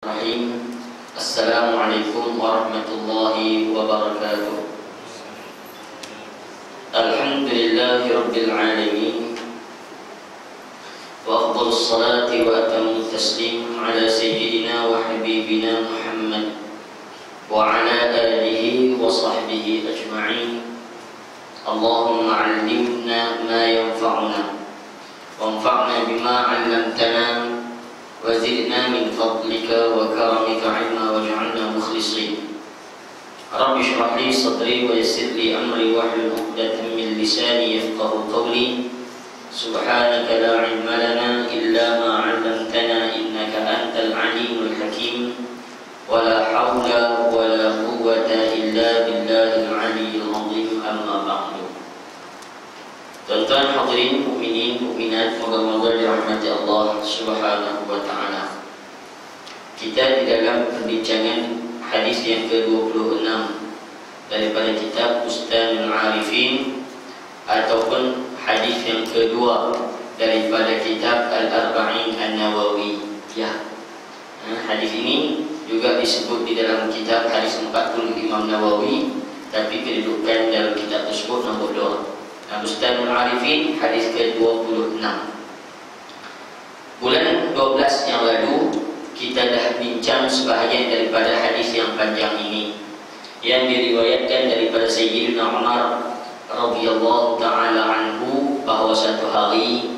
Bismillahirrahmanirrahim. Assalamualaikum warahmatullahi wabarakatuh. Alhamdulillahi rabbil alamin. Wa afdhalus salati wa atammu taslim ala sayyidina wa habibina Muhammad wa ala alihi wa sahbihi ajma'in. Allahumma 'allimna ma yanfa'una wanfa'na bima 'allamtana وزدنا من فضلك وكرمك علما واجعلنا مخلصين. رب اشرح لي صدري ويسر لي امري واحلل عقدة من لساني يفقهوا قولي. سبحانك لا علم لنا الا ما علمتنا انك انت العليم الحكيم. ولا حول ولا قوة الا بالله العلي العظيم. اما بعد. Tuan-tuan hadirin mukminin mukminat, moga-moga dirahmati Allah Subhanahu wa taala. Kita di dalam perbincangan hadis yang ke-26 daripada kitab Bustanul Arifin, ataupun hadis yang kedua daripada kitab Al-Arba'in An-Nawawi. Ya. Hadis ini juga disebut di dalam kitab hadis 40 Imam Nawawi, tapi kedudukan dalam kitab tersebut nombor 2. Bustanul Arifin hadis ke-26. Bulan 12 yang lalu kita dah bincang sebahagian daripada hadis yang panjang ini, yang diriwayatkan daripada Sayyidina Umar radhiyallahu taala anhu bahawa satu hari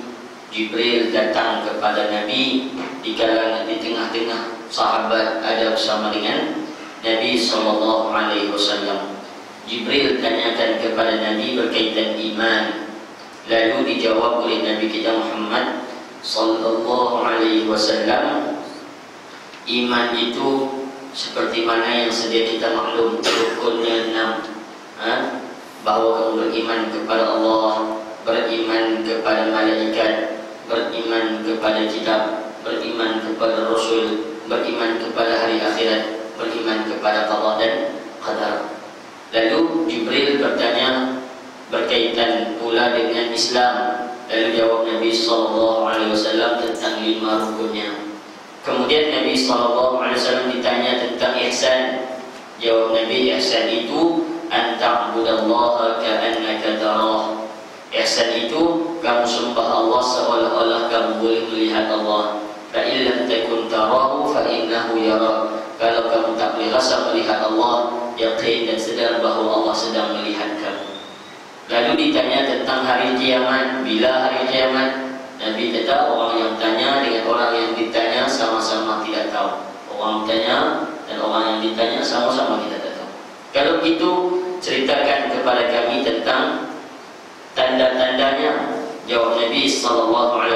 Jibril datang kepada Nabi di tengah-tengah sahabat ada bersama dengan Nabi sallallahu alaihi wasallam. Jibril tanyakan kepada Nabi berkaitan iman. Lalu dijawab oleh Nabi kita Muhammad sallallahu alaihi wasallam, iman itu seperti mana yang sedia kita maklum, rukunnya 6. Bahawa kamu beriman kepada Allah, beriman kepada malaikat, beriman kepada kitab, beriman kepada Rasul, beriman kepada hari akhirat, beriman kepada qada dan qadar. Lalu Jibril bertanya berkaitan pula dengan Islam. Lalu jawab Nabi SAW tentang 5 rukunnya. Kemudian Nabi SAW ditanya tentang ihsan. Jawab Nabi, ihsan itu an ta'budallaha ka'annaka tarah. Ihsan itu kamu sembah Allah seolah-olah kamu boleh melihat Allah. Fa in lam takun tarahu fa innahu yarak. Kalau kamu tak boleh rasa melihat Allah, yakin dan sedar bahawa Allah sedang melihat kamu. Lalu ditanya tentang hari kiamat. Bila hari kiamat? Nabi kata orang yang tanya dengan orang yang ditanya sama-sama tidak tahu. Orang tanya dan orang yang ditanya sama-sama tidak tahu. Kalau begitu, ceritakan kepada kami tentang tanda-tandanya. Jawab Nabi SAW,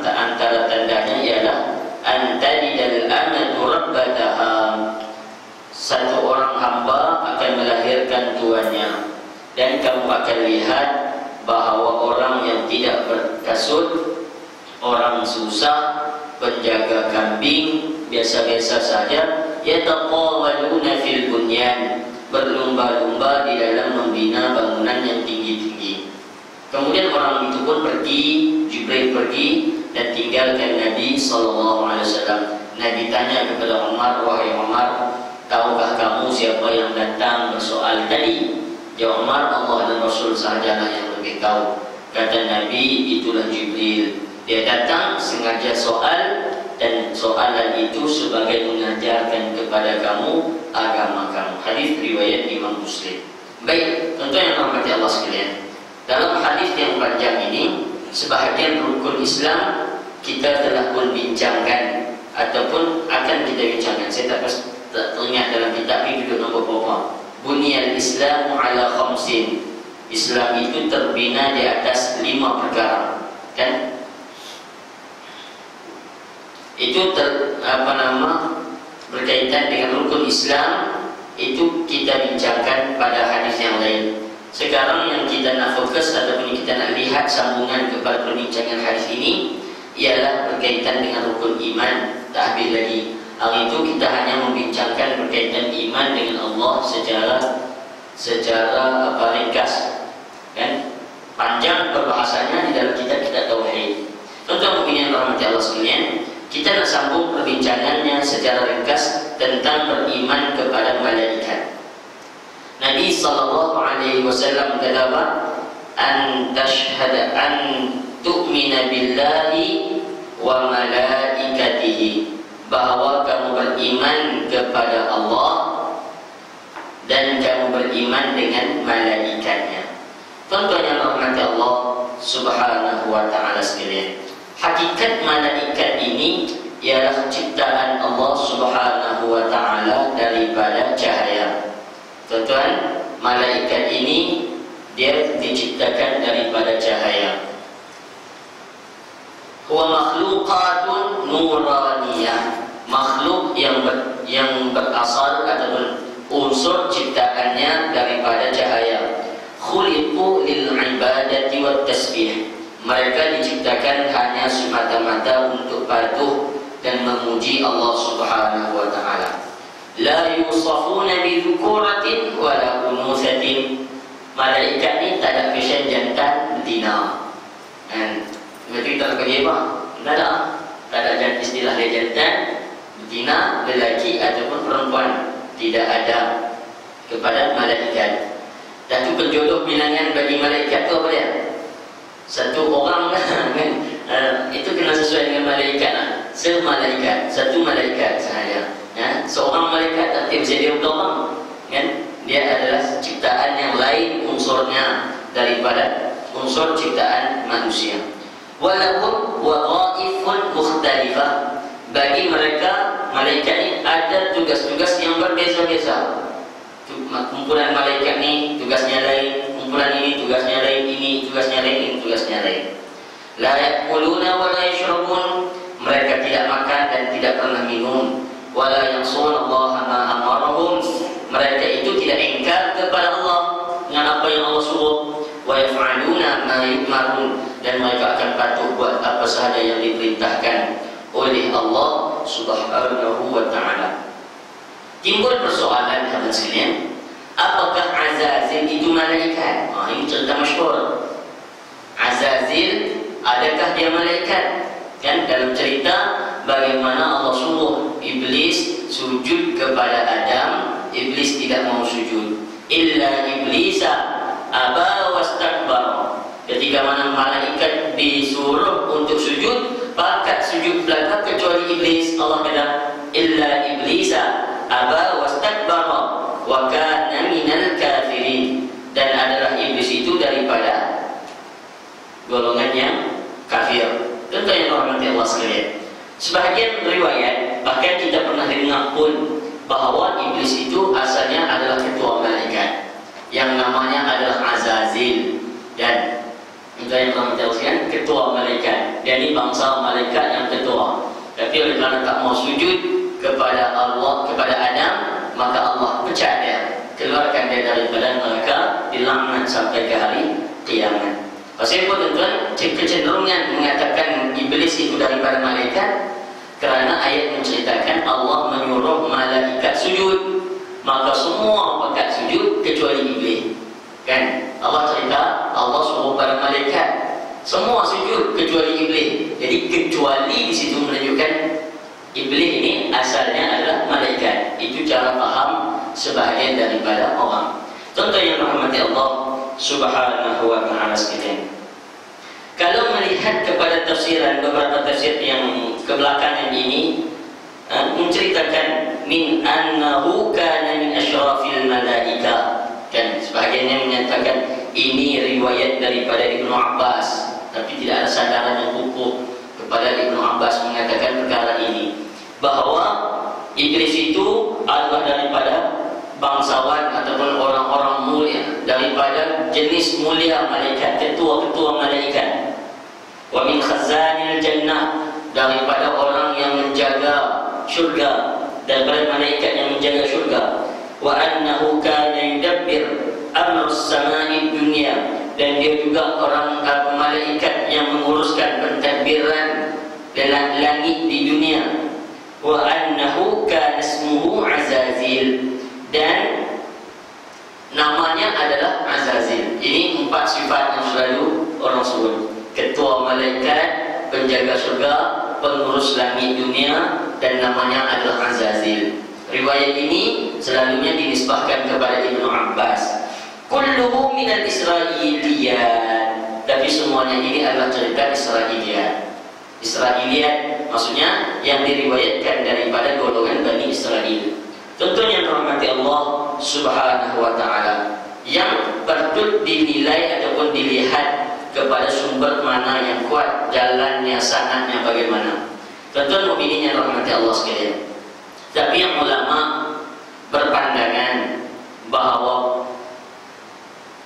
antara tandanya ialah antalidal amatu rabbataha. Satu orang hamba akan melahirkan tuannya, dan kamu akan lihat bahawa orang yang tidak berkasut, orang susah, penjaga kambing biasa-biasa saja, yataqawaluna fil bunyan, berlumba-lumba di dalam membina bangunan yang tinggi-tinggi. Kemudian orang itu pun pergi, Jibril pergi dan tinggalkan Nabi SAW. Nabi tanya kepada Umar, wahai Umar, tahukah kamu siapa yang datang bersoal tadi? Jawab Umar, Allah dan Rasul sahajalah yang lebih tahu. Kata Nabi, itulah Jibril. Dia datang sengaja soal, dan soalan itu sebagai mengajarkan kepada kamu agama kamu. Hadis riwayat Imam Muslim. Baik, tentu yang dirahmati Allah sekalian, dalam hadis yang panjang ini, sebahagian rukun Islam kita telah pun bincangkan ataupun akan kita bincangkan. Saya tak teringat dalam kitab ini duduk nombor berapa. Bunyal Islamu ala khamsin. Islam itu terbina di atas 5 perkara, kan? Itu berkaitan dengan rukun Islam. Itu kita bincangkan pada hadis yang lain. Sekarang yang kita nak fokus ataupun kita nak lihat sambungan kepada perbincangan hadis ini ialah berkaitan dengan rukun iman. Tak habis lagi. Hari itu kita hanya membincangkan berkaitan iman dengan Allah secara ringkas, kan? Panjang perbahasannya di dalam kitab Tauhid. Tuan-tuan mukminin rahmati Allah sekalian, kita Kita nak sambung perbincangannya secara ringkas tentang beriman kepada malaikat. Nabi SAW kata apa? An tashhada an tu'mina billahi wa malaikatihi, bahwa kamu beriman kepada Allah dan kamu beriman dengan malaikatnya. Tuan-tuan yang dirahmati Allah Subhanahu wa ta'ala sekalian, hakikat malaikat ini ialah ciptaan Allah Subhanahu wa ta'ala daripada cahaya. Tuan-tuan, malaikat ini dia diciptakan daripada cahaya. Huwa makhluqatun nuraniyah, makhluk yang berasal ataupun unsur ciptaannya daripada cahaya. Khuliqu lil ibadati wat tasbih, mereka diciptakan hanya semata-mata untuk patuh dan memuji Allah Subhanahu wa ta'ala. La yusafuna bi dzukuratin wa la unuthatin, malaikat ni tak ada fashion jantan betina. Berarti tak bagi apa? Tak ada istilah dia jantan, betina, lelaki ataupun perempuan. Tidak ada kepada malaikat. Dan itu penjodoh bilangan bagi malaikat tu apa dia? Satu orang kan? Itu kena sesuai dengan malaikat lah. Semalaikat, satu malaikat sahaja. Seorang malaikat tak bisa dia orang kan? Dia adalah ciptaan yang lain unsurnya daripada unsur ciptaan manusia. Walahum wadhaifun mukhtalifah, bagi mereka malaikat ini ada tugas-tugas yang berbeza-beza. Kumpulan malaikat ni tugasnya lain, kumpulan ini tugasnya lain, ini tugasnya lain, ini tugasnya lain. La yaquluna wa la yashrabun, mereka tidak makan dan tidak pernah minum. Wa la yansunallaha ma amarahum, mereka itu tidak ingkar kepada Allah dengan apa yang Allah suruh. Wa yaf'aluna ma yu'marun, dan mereka akan patuh buat apa sahaja yang diperintahkan oleh Allah Subhanahu wa ta'ala. Timbul persoalan teman sekalian, apakah Azazil itu malaikat? Ini cerita masyhur. Azazil, adakah dia malaikat? Kan dalam cerita bagaimana Allah suruh iblis sujud kepada Adam, iblis tidak mau sujud. Illa iblisa aba wastakbara. Ketika mana malaikat disuruh untuk sujud, bakat sujud belaka kecuali iblis. Allah kata illa iblisa aba wastakbara wa kana minal kafirin, dan adalah iblis itu daripada golongan yang kafir. Tentu yang dirahmati Allah sekalian, sebahagian riwayat bahkan kita pernah dengar pun bahawa iblis itu asalnya adalah ketua malaikat yang namanya adalah Azazil. Dan tentu yang dirahmati Allah sekalian, ketua malaikat, dia ini bangsa malaikat yang ketua. Tapi oleh kerana tak mau sujud kepada Allah, kepada Adam, maka Allah pecat dia, keluarkan dia daripada neraka, dilaknat sampai ke hari kiamat. Pasal pun tuan-tuan, kecenderungan mengatakan iblis itu daripada malaikat kerana ayat menceritakan Allah menyuruh malaikat sujud, maka semua pakat sujud kecuali iblis. Kan Allah cerita, Allah suruh pada malaikat semua sujud kecuali iblis. Jadi kecuali di situ menunjukkan iblis ini asalnya adalah malaikat. Itu cara faham sebahagian daripada orang. Contoh yang dirahmati Allah Subhanahu wa ta'ala sekalian, kalau melihat kepada tafsiran, beberapa tafsir yang kebelakangan ini menceritakan min annahu kana min asyrafil malaika. Kan sebahagian yang menyatakan ini riwayat daripada Ibnu Abbas, tapi tidak ada sandaran yang kukuh kepada Ibnu Abbas mengatakan perkara ini, bahawa iblis itu adalah daripada bangsawan ataupun orang-orang mulia, daripada jenis mulia malaikat, ketua-ketua malaikat. Wa min khazanil jannah, daripada orang yang menjaga syurga, daripada malaikat yang menjaga syurga. Wa annahu kana yudabbir amrus samai dunya, dan dia juga orang malaikat yang menguruskan pentadbiran dalam langit di dunia. Wa annahu kana ismuhu Azazil, dan namanya adalah Azazil. Ini 4 sifat yang selalu orang sebut: ketua malaikat, penjaga surga, pengurus langit dunia dan namanya adalah Azazil. Riwayat ini selalunya dinisbahkan kepada Ibnu Abbas. Kulluhu minal Israiliyat, tapi semuanya ini adalah cerita Israiliyat. Israiliyat maksudnya yang diriwayatkan daripada golongan Bani Israel. Tentunya rahmati Allah Subhanahu wa taala, yang patut dinilai ataupun dilihat kepada sumber mana yang kuat, jalannya, sanadnya bagaimana. Tentu mukminin yang rahmati Allah sekalian. Tapi yang ulama berpandangan bahawa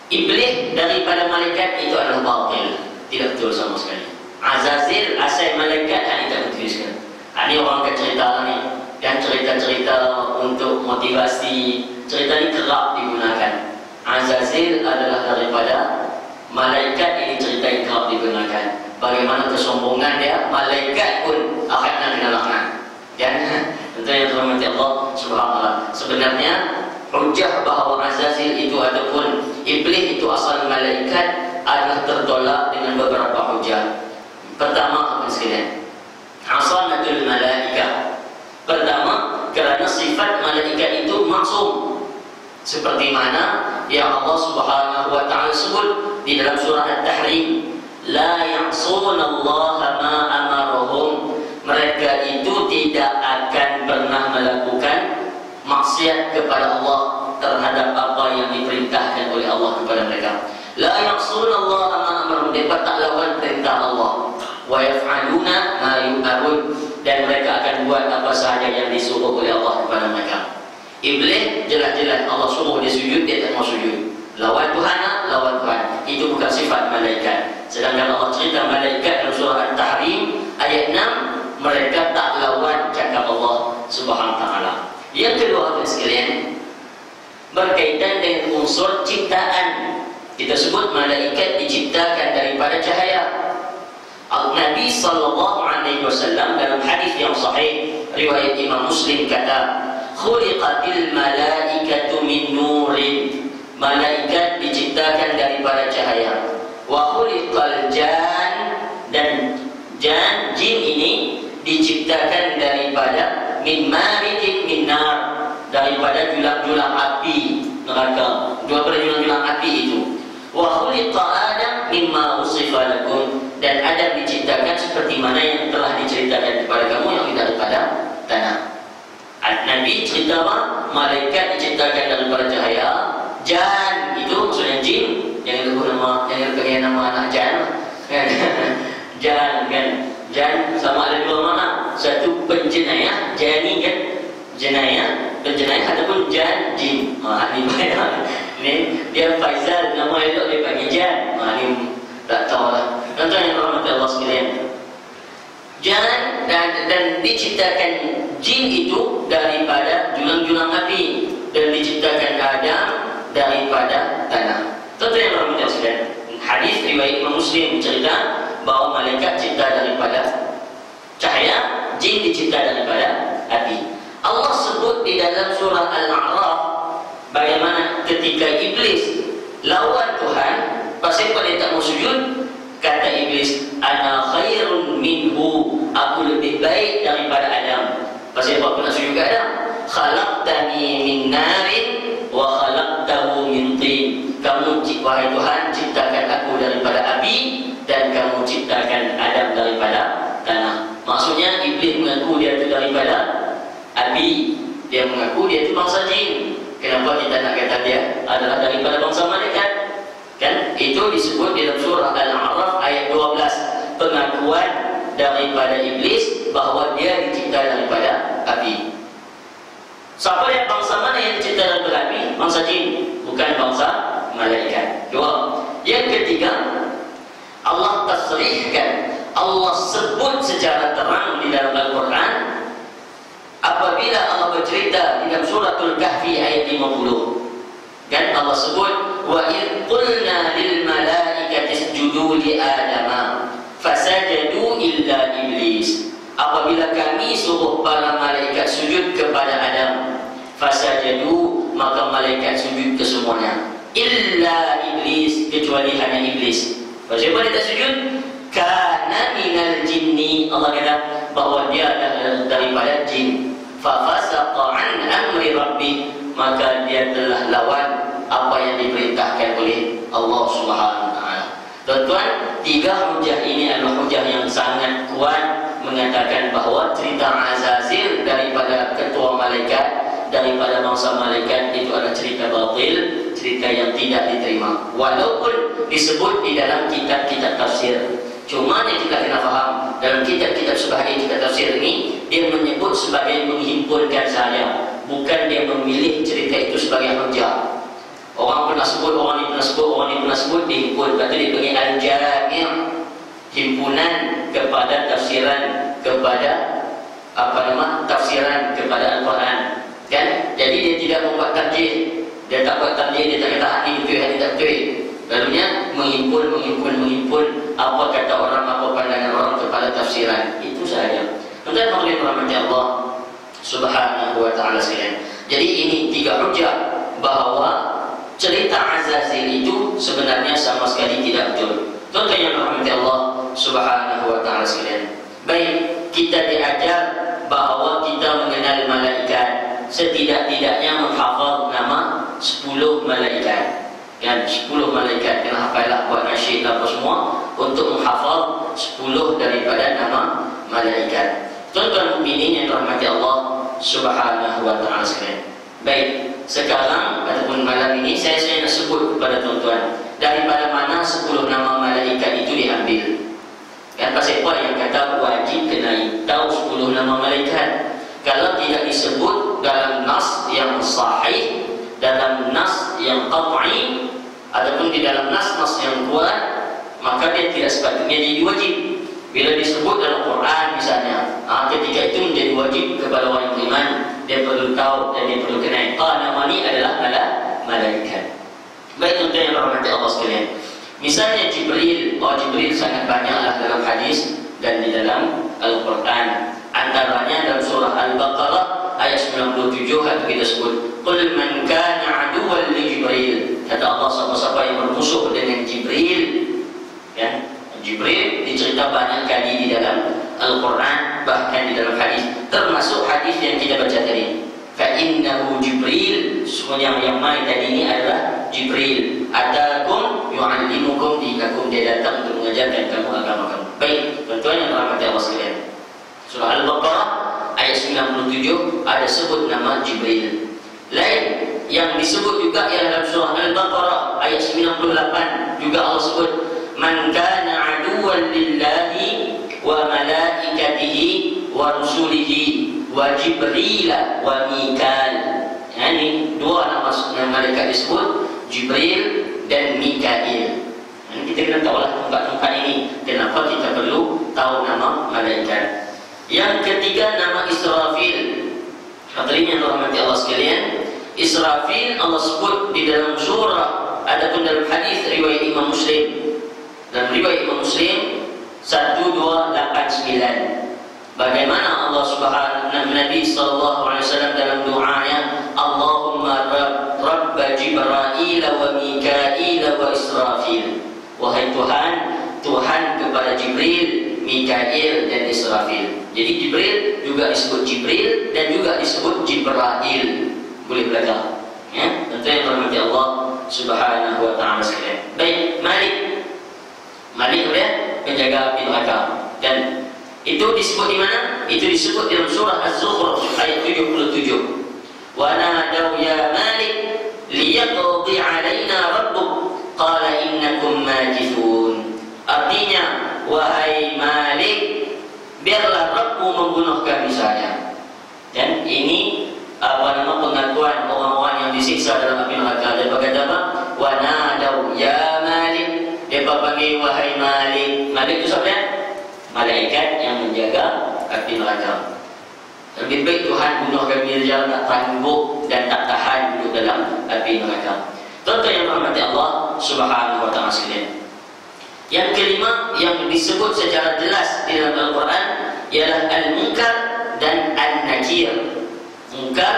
iblis daripada malaikat itu adalah batil, tidak betul sama sekali. Azazil asal malaikat hanya tidak betul sekali. Ini orang akan cerita ni, dan cerita-cerita untuk motivasi, cerita ini kerap digunakan. Azazil adalah daripada malaikat, ini cerita yang kerap digunakan. Bagaimana kesombongan dia, malaikat pun akhirnya kena laknat. Dan tentu yang dirahmati Allah Subhanahu wa taala. Sebenarnya hujah bahawa Azazil itu ataupun iblis itu asal malaikat adalah tertolak dengan beberapa hujah. Pertama, sekalian, asanatul malaikah. Pertama, kerana sifat malaikat itu maksum, seperti mana yang Allah Subhanahu wa taala sebut di dalam surah At-Tahrim, la ya'sunallaha ma amarahum. Mereka itu tidak akan pernah melakukan maksiat kepada Allah terhadap apa yang diperintahkan oleh Allah kepada mereka. La ya'sunallaha ma amarahum, mereka tak lawan perintah Allah. Wa yaf'aluna ma yu'marun, dan mereka akan buat apa sahaja yang disuruh oleh Allah kepada mereka. Iblis jelas-jelas Allah suruh dia sujud, dia tak mau sujud. Lawan Tuhan, lawan Tuhan. Itu bukan sifat malaikat. Sedangkan Allah cerita malaikat dalam surah At-Tahrim ayat 6, mereka tak lawan cakap Allah Subhanahu wa taala. Yang kedua, sekalian, berkaitan dengan unsur ciptaan. Kita sebut malaikat diciptakan daripada cahaya. Nabi SAW dalam hadis yang sahih riwayat Imam Muslim kata, khuliqatil malaikatu min nurin. Malaikat diciptakan daripada cahaya. Wa khuliqal jan, dan jin ini diciptakan daripada min marijin min nar, daripada julang-julang api neraka, daripada julang-julang api itu. Wa khuliqa Adam mimma usifa lakum, dan Adam diciptakan seperti mana yang telah diceritakan kepada kamu, yang daripada tanah. Nabi cerita apa? Malaikat diciptakan daripada cahaya. Jan itu maksudnya jin. Jangan lupa nama anak Jan. Jan kan. Jan sama ada dua makna. Satu penjenayah, jani kan, jenayah, penjenayah, ataupun jan, jin. Ini banyak. Ni dia Faizal, nama elok dia panggil Jan. Ini tak tahu lah. Tuan-tuan yang rahmat Allah sekalian, jan dan diciptakan jin itu daripada julang-julang api, dan diciptakan Adam daripada tanah. Tuan-tuan yang rahmat Allah sekalian, hadis riwayat Imam Muslim cerita bahawa malaikat cipta daripada cahaya, jin dicipta daripada api. Allah sebut di dalam surah Al-A'raf bagaimana ketika iblis lawan Tuhan, pasal dia tak mau sujud, kata iblis, ana khairun minhu, aku lebih baik daripada Adam. Pasal apa aku nak sujud ke Adam? Khalaqtani min narin wa khalaqtahu min tin. Kamu, wahai Tuhan, ciptakan aku daripada api, dan kamu ciptakan Adam daripada tanah. Maksudnya iblis mengaku dia itu daripada api, dia mengaku dia itu bangsa jin. Kenapa kita nak kata dia adalah daripada bangsa malaikat? Kan itu disebut dalam surah Al-A'raf ayat 12, pengakuan daripada iblis bahawa dia dicipta daripada api. Siapa yang bangsa mana yang dicipta daripada api? Bangsa jin, bukan bangsa malaikat. Dua. Yang ketiga, Allah tasrihkan, Allah sebut secara terang di dalam Al-Quran apabila Allah bercerita di dalam suratul Kahfi ayat 50. Kan Allah sebut, wa id qulna lil malaikati isjudu li adama fasajadu illa iblis. Apabila kami suruh para malaikat sujud kepada Adam, fasajadu, maka malaikat sujud ke semuanya, illa iblis, kecuali hanya iblis. Siapa dia tak sujud? Kana minal jinni. Allah kata bahwa dia adalah daripada jin. Fa fasaqa an amri rabbi, maka dia telah lawan apa yang diperintahkan oleh Allah Subhanahu wa taala. Tuan-tuan, tiga hujah ini adalah hujah yang sangat kuat mengatakan bahawa cerita Azazil daripada ketua malaikat, daripada bangsa malaikat itu adalah cerita batil, cerita yang tidak diterima. Walaupun disebut di dalam kitab-kitab tafsir. Cuma yang kita kena faham, dalam kitab-kitab sebahagian kitab tafsir ini, dia menyebut sebagai menghimpunkan sahaja, bukan dia memilih cerita itu sebagai hujah. Orang pernah sebut, orang ini pernah sebut, orang ini pernah sebut, dihimpun. Kata dia panggil Al-Jami', himpunan kepada tafsiran, kepada tafsiran kepada Al-Quran. Kan? Jadi dia tidak membuat tarjih. Dia tak buat tarjih, dia tak kata hati betul, hati tak betul. Lalunya menghimpun apa kata orang, apa pandangan orang kepada tafsiran. Itu sahaja. Tuan-tuan yang dirahmati Allah Subhanahu wa taala sekalian. Jadi ini tiga hujah bahawa cerita Azazil itu sebenarnya sama sekali tidak betul. Tuan-tuan yang dirahmati Allah Subhanahu wa taala sekalian. Baik, kita diajar bahawa kita mengenal malaikat, setidak-tidaknya menghafal nama 10 malaikat. Kan 10 malaikat, kena hafallah buat nasyid apa semua untuk menghafal 10 daripada nama malaikat. Tuan-tuan mukminin yang dirahmati Allah Subhanahu wa taala sekalian. Baik, sekarang ataupun malam ini saya nak sebut kepada tuan-tuan daripada mana 10 nama malaikat itu diambil. Kan pasal apa yang kata wajib kena tahu 10 nama malaikat. Kalau tidak disebut dalam nas yang sahih, dalam nas yang qat'i, ataupun di dalam nas-nas yang kuat, maka dia tidak sepatutnya jadi wajib. Bila disebut dalam Quran misalnya, ketika itu menjadi wajib kepada orang yang beriman. Dia perlu tahu dan dia perlu kenal nama ini adalah malaikat. Baik tuan-tuan yang dirahmati Allah sekalian, misalnya Jibril. Jibril sangat banyaklah dalam hadis dan di dalam Al-Quran. Antaranya dalam surah Al-Baqarah ayat 97 itu kita sebut, qul man kana aduwwan li Jibril. Kata Allah, siapa-siapa yang bermusuh dengan Jibril. Ya, Jibril dicerita banyak kali di dalam Al-Quran, bahkan di dalam hadis, termasuk hadis yang kita baca tadi. Fa innahu Jibril, semuanya yang main tadi ini adalah Jibril. Atakum yu'allimukum dinakum, dia datang untuk mengajarkan kamu agama kamu. Baik, tuan-tuan yang dirahmati Allah sekalian. Surah Al-Baqarah ayat 97 ada sebut nama Jibril. Lain yang disebut juga ialah dalam surah Al-Baqarah ayat 98 juga Allah sebut, man kana aduwwan lillahi wa malaikatihi wa rusulihi wa Jibril wa Mikal. Ini dua nama malaikat disebut, Jibril dan Mikail. Kita kena tahu lah tempat-tempat ini, kenapa kita perlu tahu nama malaikat. Yang ketiga nama Israfil. Hadirin yang dirahmati Allah sekalian, Israfil Allah sebut di dalam surah, adapun dalam hadis riwayat Imam Muslim. Dalam riwayat Imam Muslim 1289. Bagaimana Allah Subhanahu Nabi sallallahu alaihi wasallam dalam doanya, Allahumma rabb Jibril wa Mikail wa Israfil. Wahai Tuhan, Tuhan kepada Jibril, Mikail dan Israfil. Jadi Jibril juga disebut Jibril dan juga disebut Jibril. Boleh belajar. Ya, tentu yang dirahmati Allah Subhanahu wa taala sekalian. Baik, Malik dia penjaga api neraka. Dan itu disebut di mana? Itu disebut dalam surah Az-Zukhruf ayat 77. Wa nadaw ya Malik liyaqdi 'alaina rabbuk qala innakum majithun. Artinya, wahai Malik, biarlah Rabbmu membunuh kami saja. Dan ini pengakuan orang-orang yang disiksa dalam api neraka. Dia berkata apa? Wa nadaw ya Malik. Dia panggil wahai Malik. Malik itu siapa? Malaikat yang menjaga api neraka. Lebih baik Tuhan bunuh kami saja, tak tangguh dan tak tahan duduk dalam api neraka. Tuan-tuan yang dirahmati Allah Subhanahu wa taala sekalian. Yang kelima yang disebut secara jelas di dalam Al-Quran ialah Al-Munkar dan An-Nakir. Munkar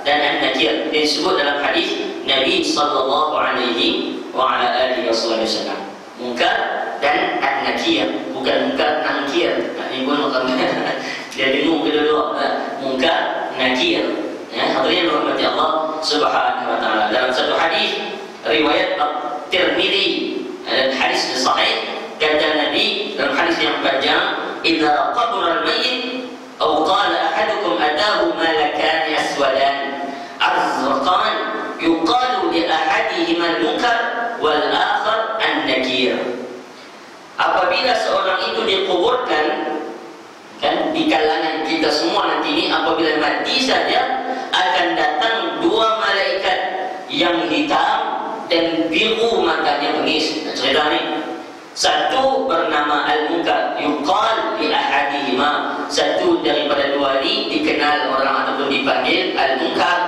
dan An-Nakir disebut dalam hadis Nabi sallallahu alaihi wa ala alihi wasallam. Munkar dan An-Nakir, bukan munkar nakir. Ini pun terjang, idza qabara al-mayyit aw qala ahadukum atahu malakan aswadan azraqan yuqalu li ahadihima al-munkar wal akhar an-nakir. Apabila seorang itu dikuburkan, kan, di kalangan kita semua nanti ini apabila mati saja akan datang dua malaikat yang hitam dan biru matanya bengis. Cerita ni, satu bernama Al-Munkar, yuqal li ahadihima, satu daripada dua ini dikenal orang ataupun dipanggil Al-Munkar,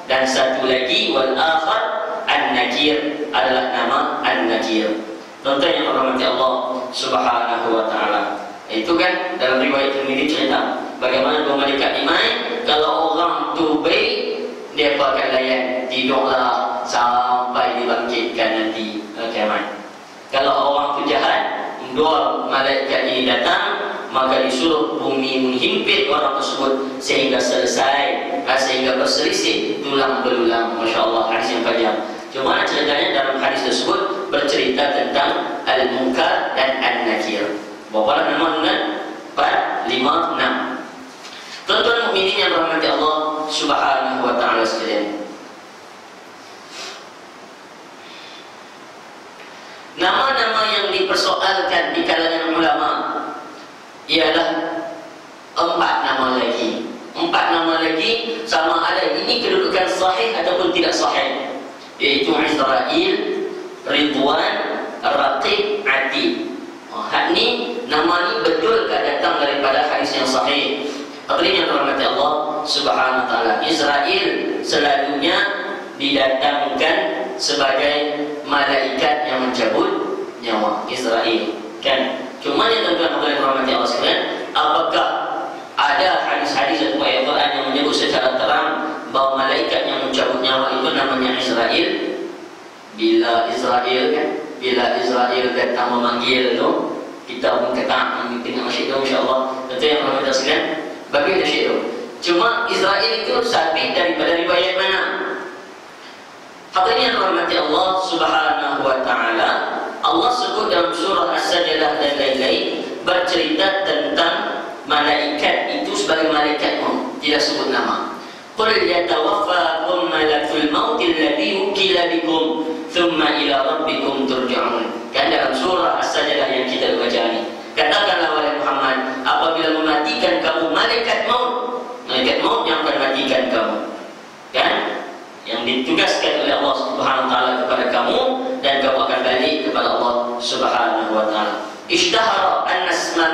dan satu lagi wal akhar An-Nakir, adalah nama An-Nakir. Contoh yang dirahmati Allah Subhanahu wa taala. Itu kan dalam riwayat Tirmidzi cerita bagaimana dua malaikat ni main, kalau orang tu baik dia akan layan, tidurlah sampai dibangkitkan nanti kiamat. Kalau orang tu jahat, dua malaikat ini datang, maka disuruh bumi menghimpit orang tersebut sehingga selesai, sehingga berselisih tulang belulang. Masya Allah, hadis yang panjang. Cuma ceritanya dalam hadis tersebut bercerita tentang Al-Munkar dan An-Nakir. Berapa nama? 4, 5, 6. Tuan-tuan mukminin yang dirahmati Allah Subhanahu wa taala sekalian. Nama-nama yang dipersoalkan di kalangan ulama ialah 4 nama lagi. 4 nama lagi sama ada ini kedudukan sahih ataupun tidak sahih, yaitu Israel, Ridwan, Raqib, Atid. Hak ni, nama ni betul ke datang daripada hadis yang sahih? Hadirin yang dirahmati Allah Subhanahu wa taala, Israel selalunya didatangkan sebagai malaikat yang mencabut nyawa. Israel, kan? Cuma yang tuan-tuan hadirin dirahmati Allah sekalian, apakah ada hadis-hadis atau ayat Quran yang menyebut secara terang bahawa malaikat yang mencabut nyawa itu namanya Israel? Bila Israel, kan? Bila Israel datang memanggil tu, kita pun kata tengok syekh tu, insya-Allah. Tentu yang perlu kita sekalian, bagaimana syekh tu? Cuma Israel itu sabit daripada riwayat mana? Hadirin yang dirahmati Allah Subhanahu wa taala, Allah sebut dalam surah As-Sajdah dan lain-lain bercerita tentang malaikat itu sebagai malaikat maut, tidak sebut nama. Qul yatawaffakum malakul maut alladhi wukila bikum thumma ila rabbikum turja'un. Kan dalam surah As-Sajdah yang kita baca ni, katakanlah wahai Muhammad, apabila mematikan kamu malaikat maut yang akan matikan kamu, kan, yang ditugaskan oleh Allah Subhanahu wa taala kepada kamu, dan kamu akan balik kepada Allah Subhanahu wa taala. Ishtahara anna isma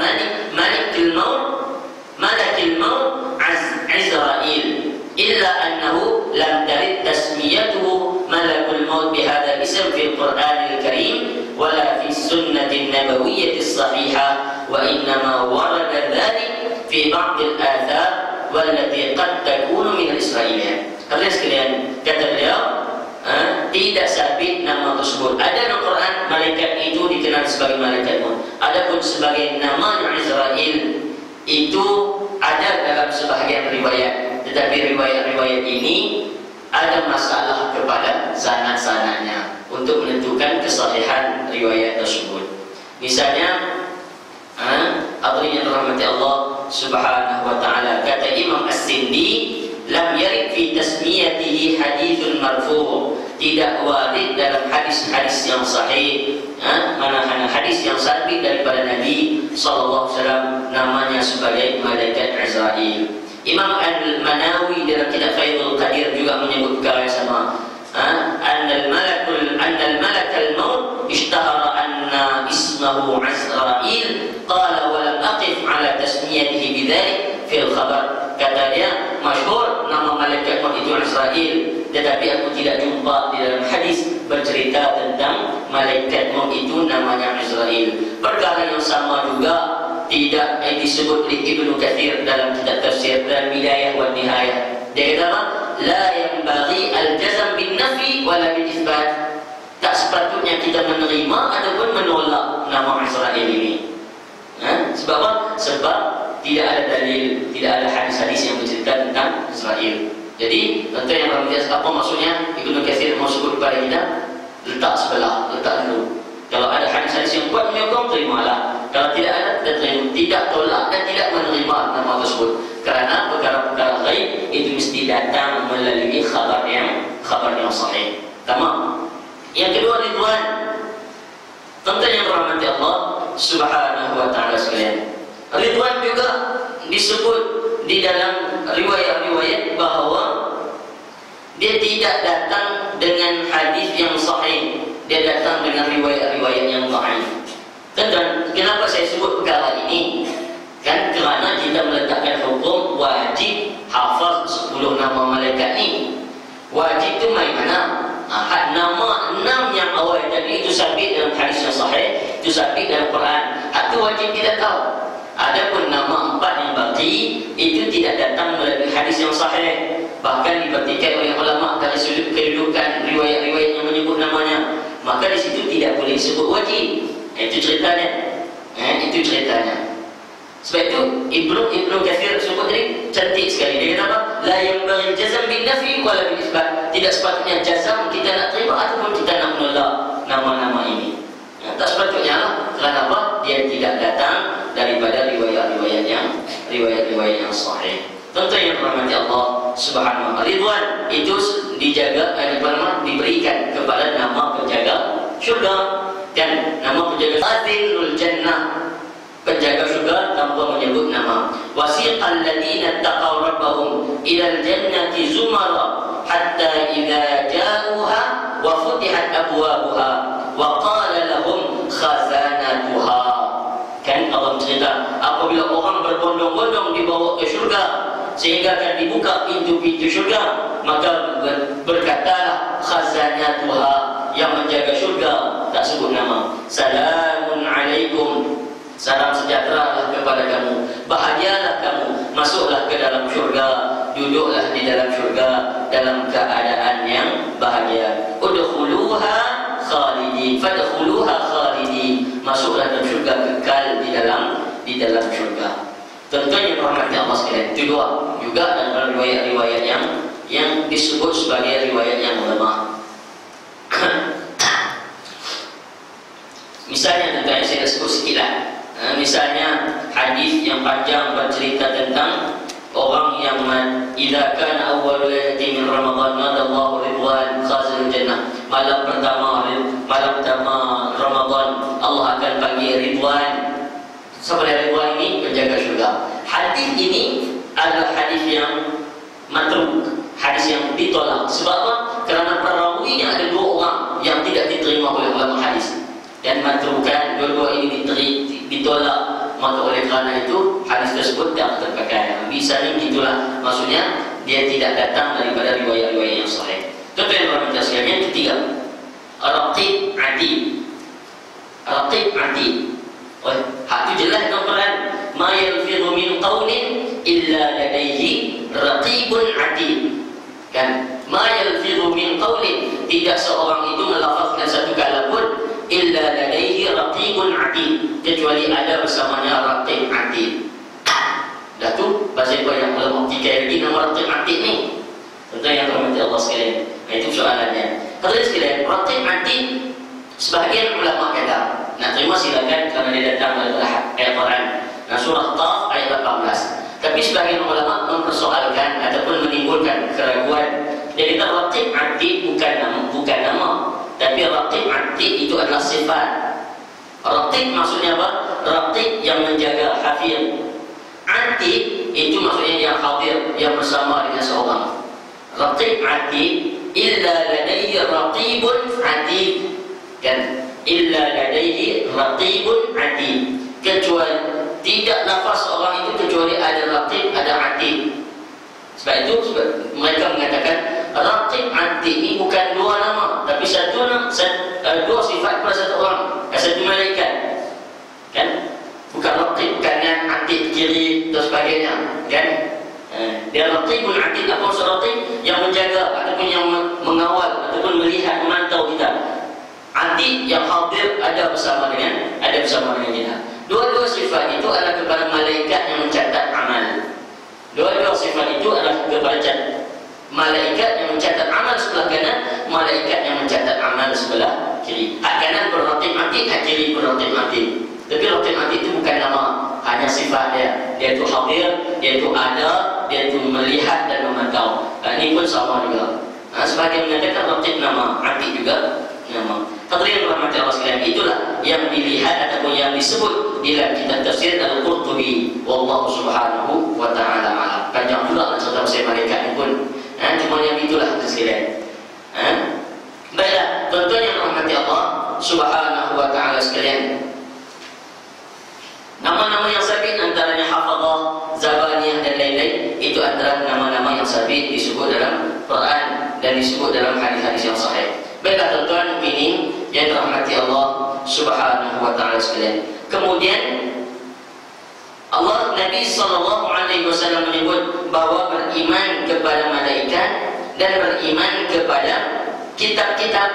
malikul maut Azrail, illa annahu lam tarid tasmiyatuhu malakul maut bihadha ism fil Qur'anil Karim wala fi sunnatin nabawiyyati sahihah, wa innama warada dhalik fi ba'd al-athar wallati qad takunu min al-israiliyat. Kalian sekalian, kata beliau, tidak sabit nama tersebut. Ada dalam Quran malaikat itu dikenal sebagai malaikat maut. Adapun sebagai namanya Israel itu ada dalam sebahagian riwayat, tetapi riwayat-riwayat ini ada masalah kepada sanad-sanadnya untuk menentukan kesahihan riwayat tersebut. Misalnya, hadirin yang dirahmati Allah Subhanahu wa taala, kata Imam As-Sindi, lam yarid fi tasmiyatihi hadithun marfu', tidak warid dalam hadis-hadis yang sahih, mana hadis yang sabit daripada Nabi sallallahu alaihi wasallam namanya sebagai malaikat Azrail. Imam Al-Manawi dalam kitab Faidul Qadir juga menyebut perkara yang sama. Annal malakal maut ishtahara anna ismahu Azrail, qala wa lam aqif ala tasmiyatihi bidzalik fil khabar. Kata dia, masyhur nama malaikat maut itu Azrail, tetapi aku tidak jumpa di dalam hadis bercerita tentang malaikat maut itu namanya Azrail. Perkara yang sama juga tidak disebut oleh Ibnu Katsir dalam kitab tafsir dalam Bidayah wa Nihayah. Dia kata apa? La yanbaghi al-jazm bin nafi wala bil itsbat. Tak sepatutnya kita menerima ataupun menolak nama Azrail ini. Sebab apa? Sebab tidak ada dalil, tidak ada hadis-hadis yang bercerita tentang Israel. Jadi, tentu yang berbicara apa maksudnya Ibnu Katsir mau sebut kepada kita, letak sebelah, letak dulu. Kalau ada hadis-hadis yang kuat menyokong, terimalah. Kalau tidak ada, kita terima. Tidak tolak dan tidak menerima nama tersebut. Kerana perkara-perkara ghaib itu mesti datang melalui khabar yang sahih. Tamam. Yang kedua, ridwan. Tentang yang rahmati Allah Subhanahu wa ta'ala sekalian. Ridwan juga disebut di dalam riwayat-riwayat bahawa dia tidak datang dengan hadis yang sahih, dia datang dengan riwayat-riwayat yang dhaif. Dan kenapa saya sebut perkara ini? Kan kerana kita meletakkan hukum wajib hafaz 10 nama malaikat ni. Wajib tu main mana? Nama 6 yang awal tadi itu sabit dalam hadis yang sahih, itu sabit dalam Quran. Hak tu wajib kita tahu. Adapun nama 4 yang baki itu tidak datang melalui hadis yang sahih. Bahkan diperhatikan oleh ulama dari sudut kedudukan riwayat-riwayat yang menyebut namanya. Maka di situ tidak boleh disebut wajib. Itu ceritanya. Itu ceritanya. Sebab itu Ibnu Katsir sebut tadi cantik sekali. Dia kata apa? La yanbaghi jazm bin nafi wala bil isbat. Tidak sepatutnya jazam kita nak terima ataupun kita nak menolak nama-nama ini. Tak sepatutnya lah. Kerana apa? Dia tidak datang daripada riwayat-riwayat yang sahih. Tentu yang dirahmati Allah Subhanahu wa ta'ala. Ridwan itu dijaga, diberikan kepada nama penjaga syurga. Dan nama penjaga Adilul Jannah, penjaga syurga tanpa menyebut nama. Wasiqal ladina taqaw rabbahum ilal jannati zumara hatta idza ja'uha wa futihat abwabuha wa qala lahum khazanatuha. Kan Allah cerita apabila orang berbondong-bondong dibawa ke syurga sehingga akan dibuka pintu-pintu syurga, maka berkatalah khazanatuha, yang menjaga syurga, tak sebut nama. Salamun alaikum, salam sejahtera kepada kamu, bahagialah kamu, masuklah ke dalam syurga, duduklah di dalam syurga dalam keadaan yang bahagia. Udkhuluha khalidin, fadkhuluha khalidin, masuklah dalam syurga kekal di dalam syurga. Tentunya rahmat Allah sekalian. Itu dua juga dalam riwayat-riwayat yang disebut sebagai riwayat yang lemah. Misalnya tentang yang saya sebut sikit lah. Misalnya hadis yang panjang bercerita tentang orang yang idza kana awwalul yati min Ramadan nadallahu ridwan khazil jannah. Malam pertama Ramadan Allah akan panggil Ridwan. Siapa Ridwan ini? Penjaga syurga. Hadis ini adalah hadis yang matruk, hadis yang ditolak. Sebab apa? Kerana perawinya ada 2 orang yang tidak diterima oleh ulama hadis dan matrukan, dua-dua ini ditolak. Maka oleh kerana itu hadis tersebut tak terpakai. Misalnya begitulah, maksudnya dia tidak datang daripada riwayat-riwayat yang sahih. Contoh yang berikutnya sekalian, yang ketiga, raqib atid. Raqib atid. Hak itu jelas dalam Quran. Ma yalfidhu min qawlin illa ladaihi raqibun atid. Kan? Ma yalfidhu min qawlin, tidak seorang itu melafazkan satu kata pun illa ladaihi raqibun atid, kecuali ada bersamanya raqib atid. Dah tu bahasa yang ulama tikai lagi nama raqib atid ni. Tentu yang dirahmati Allah sekalian. Itu soalannya. Kalau sekalian, raqib atid sebahagian ulama kata nak terima silakan kerana dia datang daripada ayat Quran. Surah Qaf ayat 18. Tapi sebagian ulama mempersoalkan ataupun menimbulkan keraguan. Dia kata raqib atid bukan nama, tapi raqib atid itu adalah sifat. Raqib maksudnya apa? Raqib yang menjaga, hafiz. Atid itu maksudnya yang hadir, yang bersama dengan seorang. Raqib atid, illa ladaihi raqibun atid. Kan? Illa ladaihi raqibun atid, kecuali tidak nafas orang itu kecuali ada raqib, ada atid. Sebab itu mereka mengatakan raqib atid ini bukan 2 nama, tapi dua sifat pada satu orang, satu malaikat. Kan? Bukan raqib kanan, atid kiri dan sebagainya. Kan? Dia raqibun atid. Apa maksud raqib? Yang menjaga ataupun yang mengawal ataupun melihat, memantau kita. Atid yang hadir ada bersama dengan kita. Dua-dua sifat itu adalah kepada malaikat yang mencatat amal. Dua-dua sifat itu adalah kepada malaikat yang mencatat amal sebelah kanan, malaikat yang mencatat amal sebelah kiri. Hak kanan berraqib atid, hak kiri berraqib atid. Tapi raqib atid itu banyak sifat dia. Dia itu hadir, dia itu ada, dia itu melihat dan memantau. Ini pun sama juga. Sebagai menyatakan raqib nama, atid juga nama. Hadirin rahmati Allah sekalian, itulah yang dilihat ataupun yang disebut di dalam kitab tafsir Al-Qurtubi. Wallahu subhanahu wa ta'ala alam. Panjang juga saudara saya malaikat pun. Cuma yang itulah sekalian. Baiklah, tuan-tuan yang rahmati Allah subhanahu wa ta'ala sekalian. Nama-nama yang sabit antaranya hafadzah, zabaniyah dan lain-lain, itu antara nama-nama yang sabit disebut dalam Quran dan disebut dalam hadis-hadis yang sahih. Baiklah tuan-tuan mukminin yang dirahmati Allah subhanahu wa ta'ala sekalian. Kemudian Allah Nabi SAW menyebut bahawa beriman kepada malaikat dan beriman kepada kitab-kitab.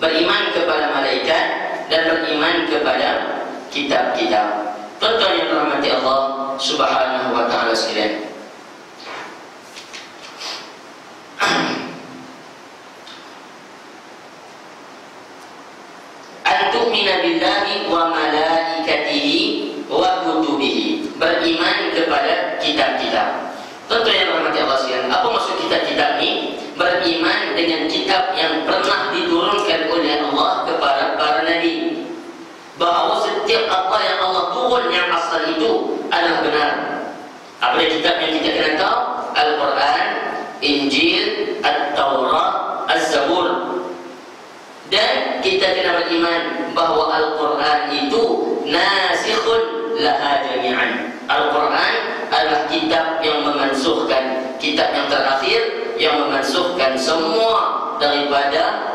Beriman kepada malaikat dan beriman kepada kitab-kitab. Tuan-tuan yang dirahmati Allah subhanahu wa ta'ala sekalian. Antu'mina billahi wa malaikatihi wa kutubihi. Beriman kepada kitab-kitab. Tuan-tuan yang dirahmati Allah sekalian, apa maksud kitab-kitab ini? Beriman dengan kitab yang pernah diturunkan oleh Allah kepada para nabi, bahawa setiap apa yang Allah turun yang asal itu adalah benar. Apa kitab yang kita kena tahu? Al-Quran, Injil, At-Taurat, Az-Zabur. Dan kita kena beriman bahawa Al-Quran itu nasikhun laha jami'an. Al-Quran adalah kitab yang memansuhkan, kitab yang terakhir yang memansuhkan semua daripada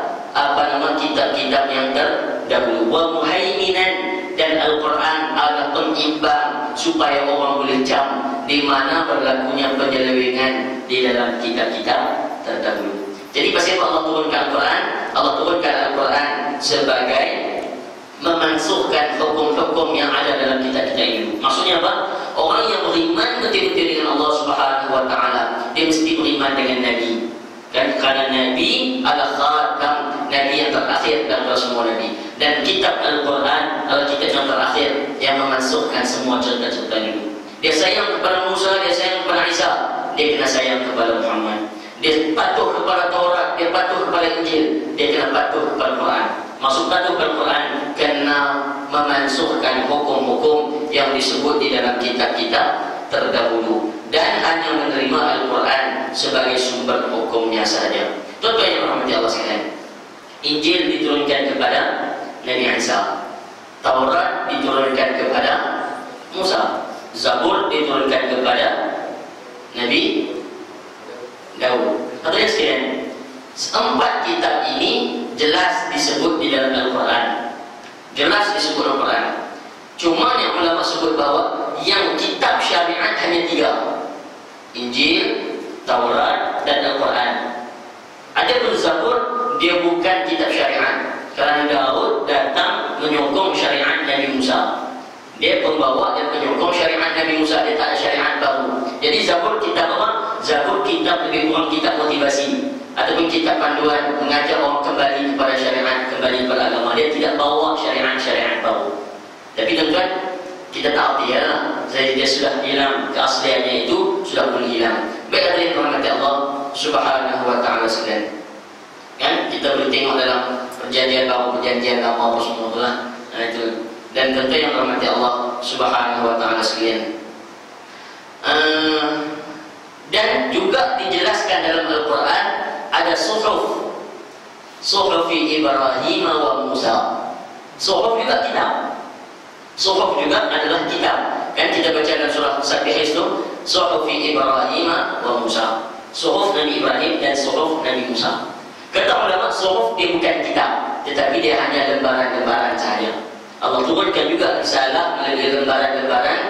kitab-kitab yang terdahulu. Wa muhaiminan, dan Al-Quran adalah pengimbang supaya orang boleh jam di mana berlakunya penyelewengan di dalam kitab-kitab terdahulu. Jadi pasal Allah turunkan Al-Quran, Allah turunkan Al-Quran sebagai memansuhkan hukum-hukum yang ada dalam kitab-kitab itu. Maksudnya apa? Orang yang beriman betul-betul dengan Allah Subhanahu wa ta'ala, dia mesti beriman dengan Nabi. Dan kerana Nabi adalah khatam, Nabi yang terakhir dan semua Nabi. Dan kitab Al-Quran adalah kitab yang terakhir yang memansuhkan semua cerita-cerita itu. Dia sayang kepada Musa, dia sayang kepada Isa, dia kena sayang kepada Muhammad. Dia patuh kepada Taurat, dia patuh kepada Injil, dia kena patuh kepada Quran. Maksud patuh kepada Quran kena memansuhkan hukum-hukum yang disebut di dalam kitab-kitab terdahulu dan hanya menerima Al-Quran sebagai sumber hukumnya sahaja. Tuan-tuan yang dirahmati Allah sekalian, Injil diturunkan kepada Nabi Isa, Taurat diturunkan kepada Musa, Zabur diturunkan kepada Nabi Daud. Tuan-tuan sekalian, empat kitab ini jelas disebut di dalam Al-Quran, jelas disebut Al-Quran. Cuma yang ulama sebut bahawa yang kitab syariat hanya tiga: Injil, Taurat dan Al-Quran. Adapun Zabur, dia bukan kitab syariat, kerana Daud datang menyokong syariat Nabi Musa. Dia pembawa dan penyokong syariat Nabi Musa, dia tak ada syariat baru. Jadi Zabur kitab apa? Zabur kitab lebih kurang kitab motivasi ataupun kitab panduan mengajak orang kembali kepada syariat, kembali kepada agama. Dia tidak bawa syariat-syariat baru. Tapi tuan-tuan, kita tak arti ya, dia sudah hilang, keasliannya itu sudah pun hilang. Baik hadirin rahmati Allah subhanahu wa ta'ala sekalian. Kan kita boleh tengok dalam perjanjian baru, perjanjian lama apa semua itulah. Itu. Dan tentu yang rahmati Allah subhanahu wa ta'ala sekalian. Dan juga dijelaskan dalam Al-Quran ada suhuf, suhufi Ibrahim wa Musa. Suhuf juga kitab. Suhuf juga adalah kitab. Kan kita baca dalam surah Al-Fatihah itu, suhufi Ibrahim wa Musa. Suhuf Nabi Ibrahim dan suhuf Nabi Musa. Kata ulama, suhuf dia bukan kitab, tetapi dia hanya lembaran-lembaran sahaja. Allah turunkan juga risalah melalui lembaran-lembaran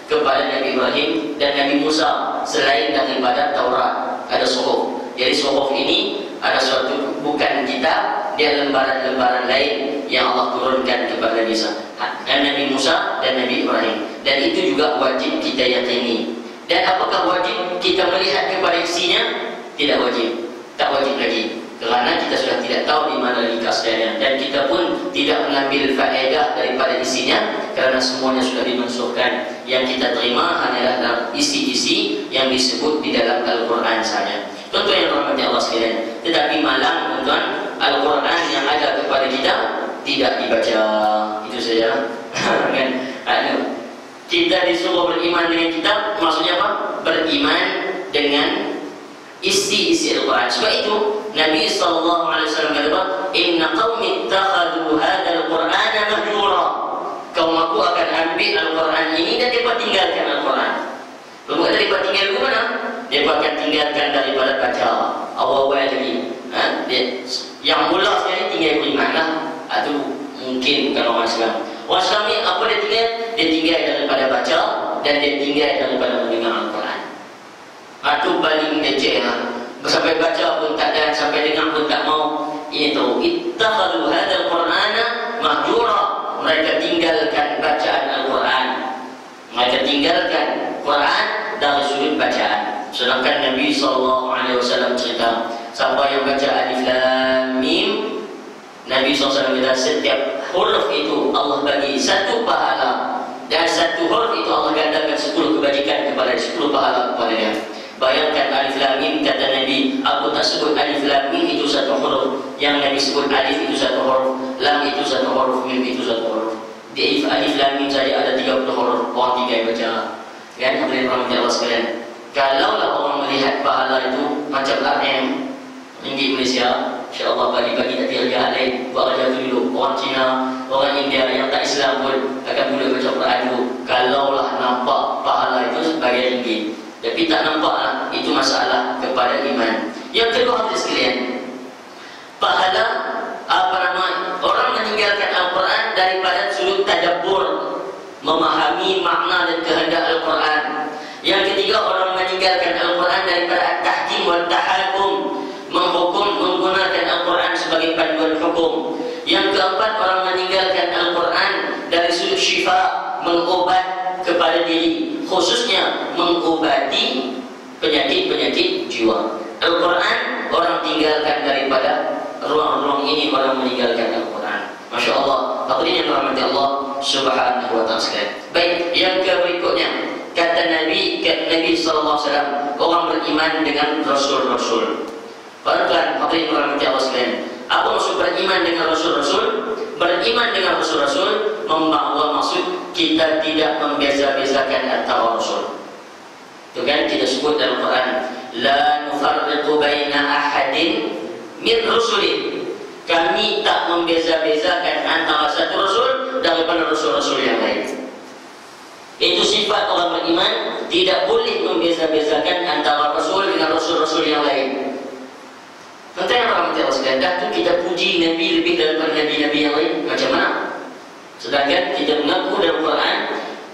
kepada Nabi Ibrahim dan Nabi Musa selain daripada Taurat. Ada suhuf. Jadi suhuf ini ada suatu bukan kitab, dia lembaran-lembaran lain yang Allah turunkan kepada Nabi Musa dan Nabi Ibrahim. Dan itu juga wajib kita yakini. Dan apakah wajib kita melihat kepada isinya? Tidak wajib. Tak wajib lagi. Kerana kita sudah tidak tahu di mana ringkasnya, dan kita pun tidak mengambil faedah daripada isinya, kerana semuanya sudah dimansuhkan. Yang kita terima hanyalah isi-isi yang disebut di dalam Al-Quran saja. Tuan-tuan yang dirahmati Allah sekalian, tetapi malang tuan-tuan, Al-Quran yang ada kepada kita tidak dibaca. Itu saja. Kan? Kita disuruh beriman dengan kitab, maksudnya apa? Beriman dengan isi-isi Al-Quran. Sebab itu Nabi SAW kata apa? Inna qawmi ittakhadhu hadzal Qur'ana mahjura. Kaum aku akan ambil Al-Quran ini dan mereka tinggalkan Al-Quran. Kemudian mereka tinggal ke mana? Mereka akan tinggalkan daripada baca awal-awal lagi. Yang mula sekali tinggal beriman lah. Itu mungkin bukan orang Islam. Orang Islam ni apa dia tinggal? Dia tinggal daripada baca dan dia tinggal daripada mendengar Al-Quran. Itu paling kecil lah. Sampai baca pun tak ada, sampai dengar pun tak mau. Ini tahu, ittakhadhu hadzal Qur'ana mahjura. Mereka tinggalkan bacaan Al-Quran. Mereka tinggalkan Quran dari sudut bacaan. Sedangkan Nabi SAW cerita, siapa yang baca Alif Lam Mim, Nabi SAW kata setiap huruf itu Allah bagi satu pahala, dan satu huruf itu Allah gandakan 10 kebajikan kepada 10 pahala kepada dia. Bayangkan Alif Lam Mim, kata Nabi, aku tak sebut Alif Lam Mim itu satu huruf. Yang Nabi sebut Alif itu satu huruf, Lam itu satu huruf, Mim itu satu huruf. Di Alif Lam Mim saja ada 30 huruf, orang tinggal baca. Kan? Kemudian orang Allah sekalian, kalaulah orang melihat pahala itu macam RM, ringgit Malaysia, insya-Allah bagi-bagi tak kira lain. Buat kerja tu dulu. Orang Cina, orang India yang tak Islam pun akan mula baca Quran dulu. Kalaulah nampak pahala itu sebagai ringgit. Tapi tak nampaklah, itu masalah kepada iman. Yang kedua hadis sekalian, pahala orang meninggalkan Al-Quran daripada sudut tadabbur, memahami makna dan kehendak Al-Quran. Yang ketiga, orang meninggalkan Al-Quran daripada at-tahkim wal tahakum, menghukum menggunakan Al-Quran sebagai panduan hukum. Yang keempat, orang meninggalkan Al-Quran dari sudut syifa, mengobat kepada diri, khususnya mengobati penyakit-penyakit jiwa. Al-Quran orang tinggalkan daripada ruang-ruang ini, orang meninggalkan Al-Quran. Masya Allah, hadirin yang dirahmati Allah Subhanahu wa ta'ala. Baik, yang berikutnya, kata Nabi SAW, orang beriman dengan Rasul-Rasul. Tuan-tuan, hadirin yang dirahmati Allah sekalian, apa maksud beriman dengan Rasul-Rasul? Beriman dengan Rasul-Rasul membawa maksud kita tidak membeza-bezakan antara Rasul. Itu kan kita sebut dalam Quran, la nufarriqu baina ahadin min rusuli. Kami tak membeza-bezakan antara satu Rasul daripada Rasul-Rasul yang lain. Itu sifat orang beriman, tidak boleh membeza-bezakan antara Rasul dengan Rasul-Rasul yang lain. Tentang yang rahmati Allah sekalian, dah tu kita puji Nabi lebih daripada Nabi-Nabi yang lain. Macam mana? Sedangkan kita mengaku dalam Quran,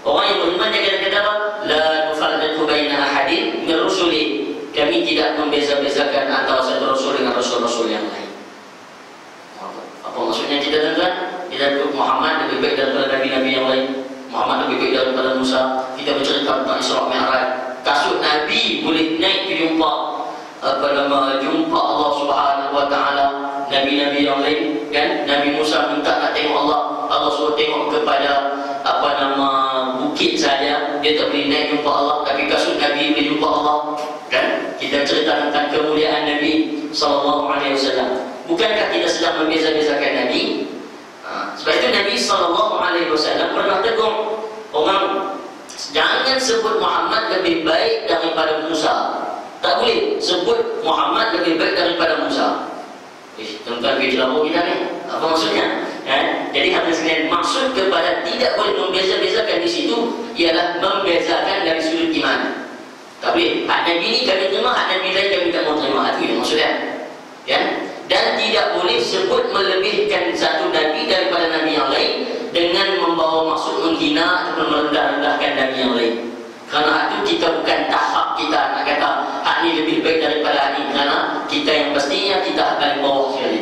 orang yang beriman dia kata apa? La nufarriqu baina ahadin min rusuli. Kami tidak membeza-bezakan antara satu Rasul dengan Rasul-Rasul yang lain. Apa maksudnya kita tuan-tuan? Kita berkata Muhammad lebih baik daripada Nabi-Nabi yang lain. Muhammad lebih baik daripada Musa. Kita bercerita tentang Isra Mi'raj. Kasut Nabi boleh naik ke jumpa jumpa Allah Subhanahu wa ta'ala. Nabi-Nabi yang lain kan, Nabi Musa minta nak tengok Allah, Allah suruh tengok kepada bukit saja, dia tak boleh naik jumpa Allah. Tapi kasut Nabi boleh jumpa Allah kan. Kita cerita tentang kemuliaan Nabi SAW. Bukankah kita sedang membeza-bezakan Nabi? Sebab itu Nabi SAW pernah tegur orang, jangan sebut Muhammad lebih baik daripada Musa. Tak boleh sebut Muhammad lebih baik daripada Musa. Tuan-tuan bila kita ni, apa maksudnya? Jadi hadis sekalian, maksud kepada tidak boleh membeza-bezakan di situ ialah membezakan dari sudut iman. Tak boleh. Hak Nabi ni kami terima, hak Nabi lain kami tak mau terima. Itu yang maksudnya. Ya? Dan tidak boleh sebut melebihkan satu Nabi daripada Nabi yang lain dengan membawa maksud menghina atau merendah-rendahkan Nabi yang lain. Kerana itu kita bukan tahap kita nak kata hak ni lebih baik daripada hak ni. Kerana kita yang pastinya kita akan bawah sekali.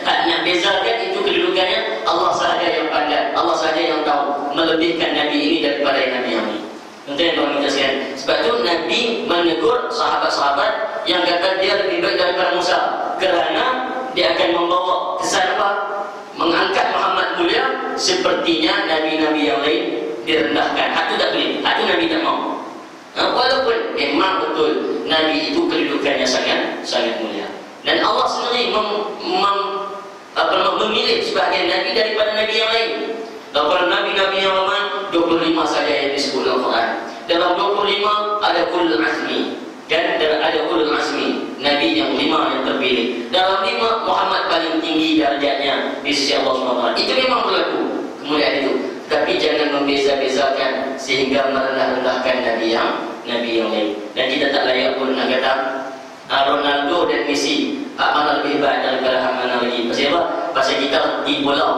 Hak nak bezakan itu kedudukannya Allah sahaja yang pandai, Allah sahaja yang tahu melebihkan Nabi ini daripada Nabi yang lain. Tentu yang tuan kita sekalian. Sebab itu Nabi menegur sahabat-sahabat yang kata dia lebih baik daripada Musa, kerana dia akan membawa kesan apa? Mengangkat Muhammad mulia, sepertinya nabi-nabi yang lain direndahkan. Itu tak boleh. Itu Nabi tak mau. Walaupun memang betul Nabi itu kedudukannya sangat mulia. Dan Allah sendiri memilih sebahagian Nabi daripada Nabi yang lain. Daripada Nabi-Nabi yang ramai, 25 saja yang disebut dalam Quran. Dalam 25 ada ulul azmi. Dan ada ulul azmi, Nabi yang 5 yang terpilih. Dalam 5 Muhammad paling tinggi darjatnya di sisi Allah SWT. Itu memang berlaku kemuliaan itu. Tapi jangan membeza-bezakan sehingga merendah-rendahkan Nabi yang lain. Dan kita tak layak pun nak kata Ronaldo dan Messi mana lebih baik daripada mana lagi. Pasal apa? Pasal kita di bola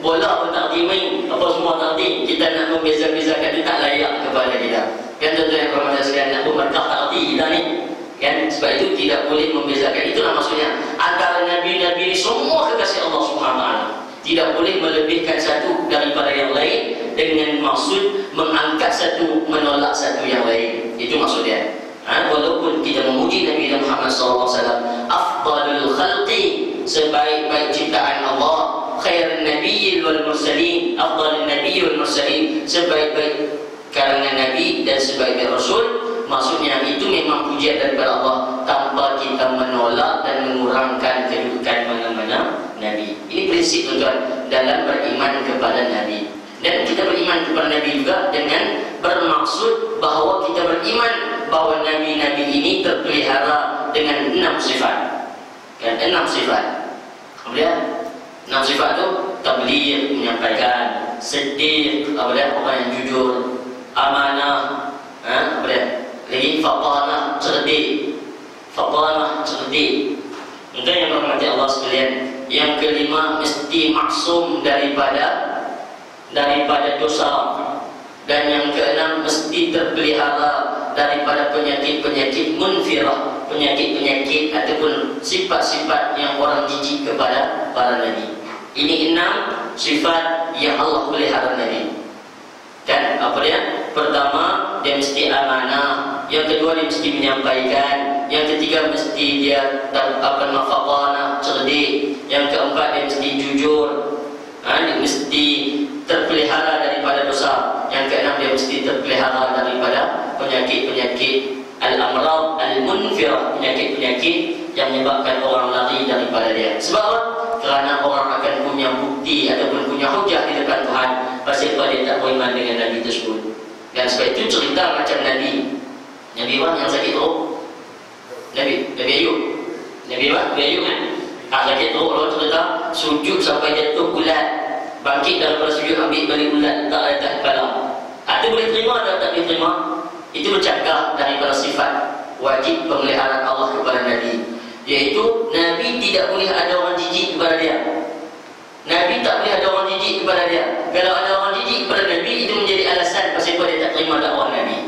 bola pun tak main, apa semua tak erti. Kita nak membeza-bezakan, dia tak layak kepada kita. Kan tuan-tuan yang berhormat sekalian, nak bermarkah tak erti kita ni. Kan? Sebab itu tidak boleh membezakan. Itulah maksudnya. Antara Nabi-Nabi ini semua kekasih Allah SWT. Tidak boleh melebihkan satu daripada yang lain dengan maksud mengangkat satu, menolak satu yang lain. Itu maksudnya. Walaupun kita memuji Nabi Muhammad SAW, afdalul khalqi, sebaik-baik ciptaan Allah, khairun nabiyil wal mursalin, afdalun nabiyil wal mursalin, sebaik-baik kalangan Nabi dan sebaik-baik Rasul. Maksudnya itu memang pujian daripada Allah, tanpa kita menolak dan mengurangkan kedudukan mana-mana Nabi. Ini prinsip tuan-tuan dalam beriman kepada Nabi. Dan kita beriman kepada Nabi juga dengan bermaksud bahawa kita beriman bahawa Nabi-Nabi ini terpelihara dengan 6 sifat. Kan? 6 sifat. Kemudian 6 sifat itu tabligh, menyampaikan, siddiq, orang yang jujur, amanah, lagi fatanah, cerdik. Untuk yang berhormati Allah sekalian, yang kelima mesti maksum daripada dosa. Dan yang keenam mesti terpelihara daripada penyakit-penyakit munfirah, penyakit-penyakit ataupun sifat-sifat yang orang jijik kepada para Nabi. Ini 6 sifat yang Allah pelihara Nabi. Dan apa dia? Pertama, dia mesti amanah. Yang kedua, dia mesti menyampaikan. Yang ketiga, mesti dia fatanah, cerdik. Yang keempat, dia mesti jujur. Dia mesti terpelihara daripada dosa. Yang keenam, dia mesti terpelihara daripada penyakit-penyakit al-amrad al-munfirah, penyakit-penyakit yang menyebabkan orang lari daripada dia. Sebab apa? Kerana orang akan punya bukti ataupun punya hujah di depan Tuhan pasal dia tak beriman dengan Nabi tersebut. Dan sebab itu cerita macam Nabi yang sakit teruk, Nabi Ayub kan? Sakit teruk, Allah cerita sujud sampai jatuh ulat, bangkit daripada sujud, ambil balik ulat, letak atas kepala. Itu boleh terima atau tak boleh terima? Itu bercakap daripada sifat wajib pemeliharaan Allah kepada Nabi, iaitu Nabi tidak boleh ada orang jijik kepada dia. Nabi tak boleh ada orang jijik kepada dia. Kalau ada orang jijik kepada Nabi, itu menjadi alasan pasal dia tak terima dakwah Nabi.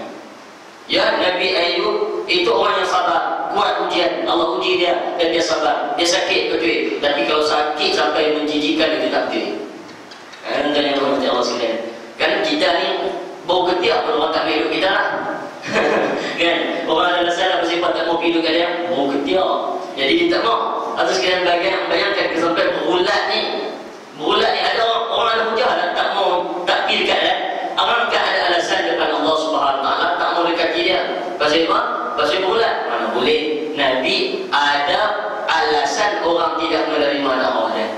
Ya, Nabi Ayub itu orang yang sabar, kuat ujian, Allah uji dia dan dia sabar. Dia sakit betul, tapi kalau sakit sampai menjijikkan itu tak betul. Dan yang berhormat Allah sekalian, kan kita ni bau ketiak kalau orang tak hidup kita lah. Kan? Orang ada masalah bersifat tak mau hidup kat dia, bau ketiak. Jadi dia tak mau. Atau sekalian bayangkan sampai berulat ni ada orang ada hujah dan tak mau tak pergi dekat dia. Apakah ada alasan depan Allah Subhanahu Wa Taala tak mau dekati dia? Pasal apa? Pasal berulat. Mana boleh? Nabi ada alasan orang tidak menerima dakwah dia.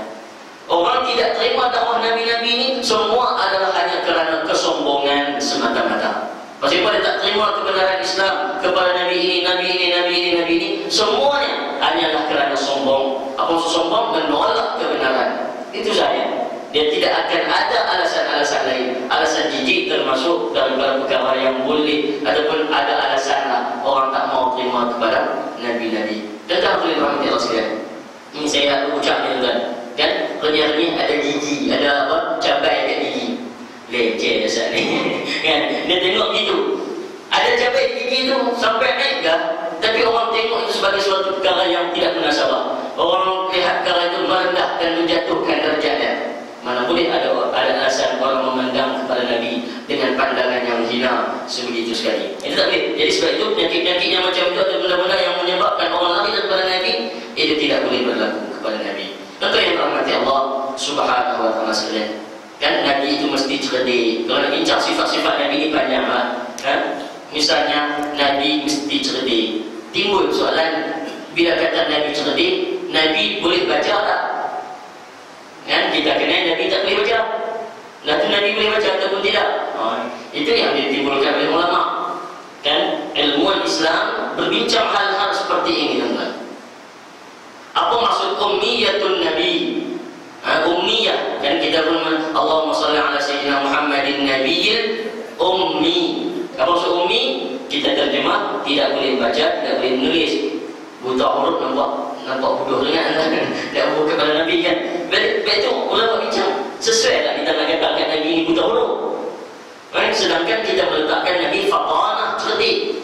Orang tidak terima dakwah Nabi-Nabi ini semua adalah hanya kerana kesombongan semata-mata. Pasal apa dia tak terima kebenaran Islam kepada Nabi ini, semuanya hanyalah kerana sombong. Apa sombong? Menolak kebenaran. Itu saja. Dia tidak akan ada alasan-alasan lain. Alasan jijik termasuk daripada perkara yang boleh, ataupun ada alasan lah orang tak mau terima kepada Nabi-Nabi. Dan tak boleh berhenti Allah sekalian. Ini saya nak ucap ni tuan. Kan? Renyah-renyah ada gigi, ada apa? Cabai kat gigi. Leceh dasar ni. Kan? Dia tengok gitu. Ada cabai gigi tu sampai naik ke? Tapi orang tengok itu sebagai suatu perkara yang tidak munasabah. Orang lihat perkara itu merendah dan menjatuhkan derajat dia. Mana boleh ada alasan orang memandang kepada Nabi dengan pandangan yang hina sebegitu sekali. Itu tak boleh. Jadi sebab itu penyakit-penyakit yang macam itu atau benda-benda yang menyebabkan orang lari daripada Nabi, itu tidak tidak boleh berlaku kepada Nabi. Contoh yang rahmati Allah Subhanahu wa taala sekalian. Kan Nabi itu mesti cerdik. Kalau nak bincang sifat-sifat Nabi ini banyaklah. Kan? Misalnya Nabi mesti cerdik. Timbul soalan, bila kata Nabi cerdik, Nabi boleh baca tak? Kan kita kenal Nabi tak boleh baca. Lalu Nabi boleh baca ataupun tidak? Itu yang ditimbulkan oleh ulama. Kan ilmuwan Islam berbincang hal-hal seperti ini, teman-teman. Apa maksud ummiyatun Nabi? Ummiyah, kan kita pun Allahumma salli ala sayyidina Muhammadin nabiyil ummi. Apa maksud ummi? Kita terjemah tidak boleh baca, tidak boleh menulis. Buta huruf nampak bodoh dengan tidak huruf kepada Nabi kan. Betul ulama bincang. Sesuai tak kita nak katakan Nabi ini buta huruf? Sedangkan kita meletakkan Nabi fatanah cerdik.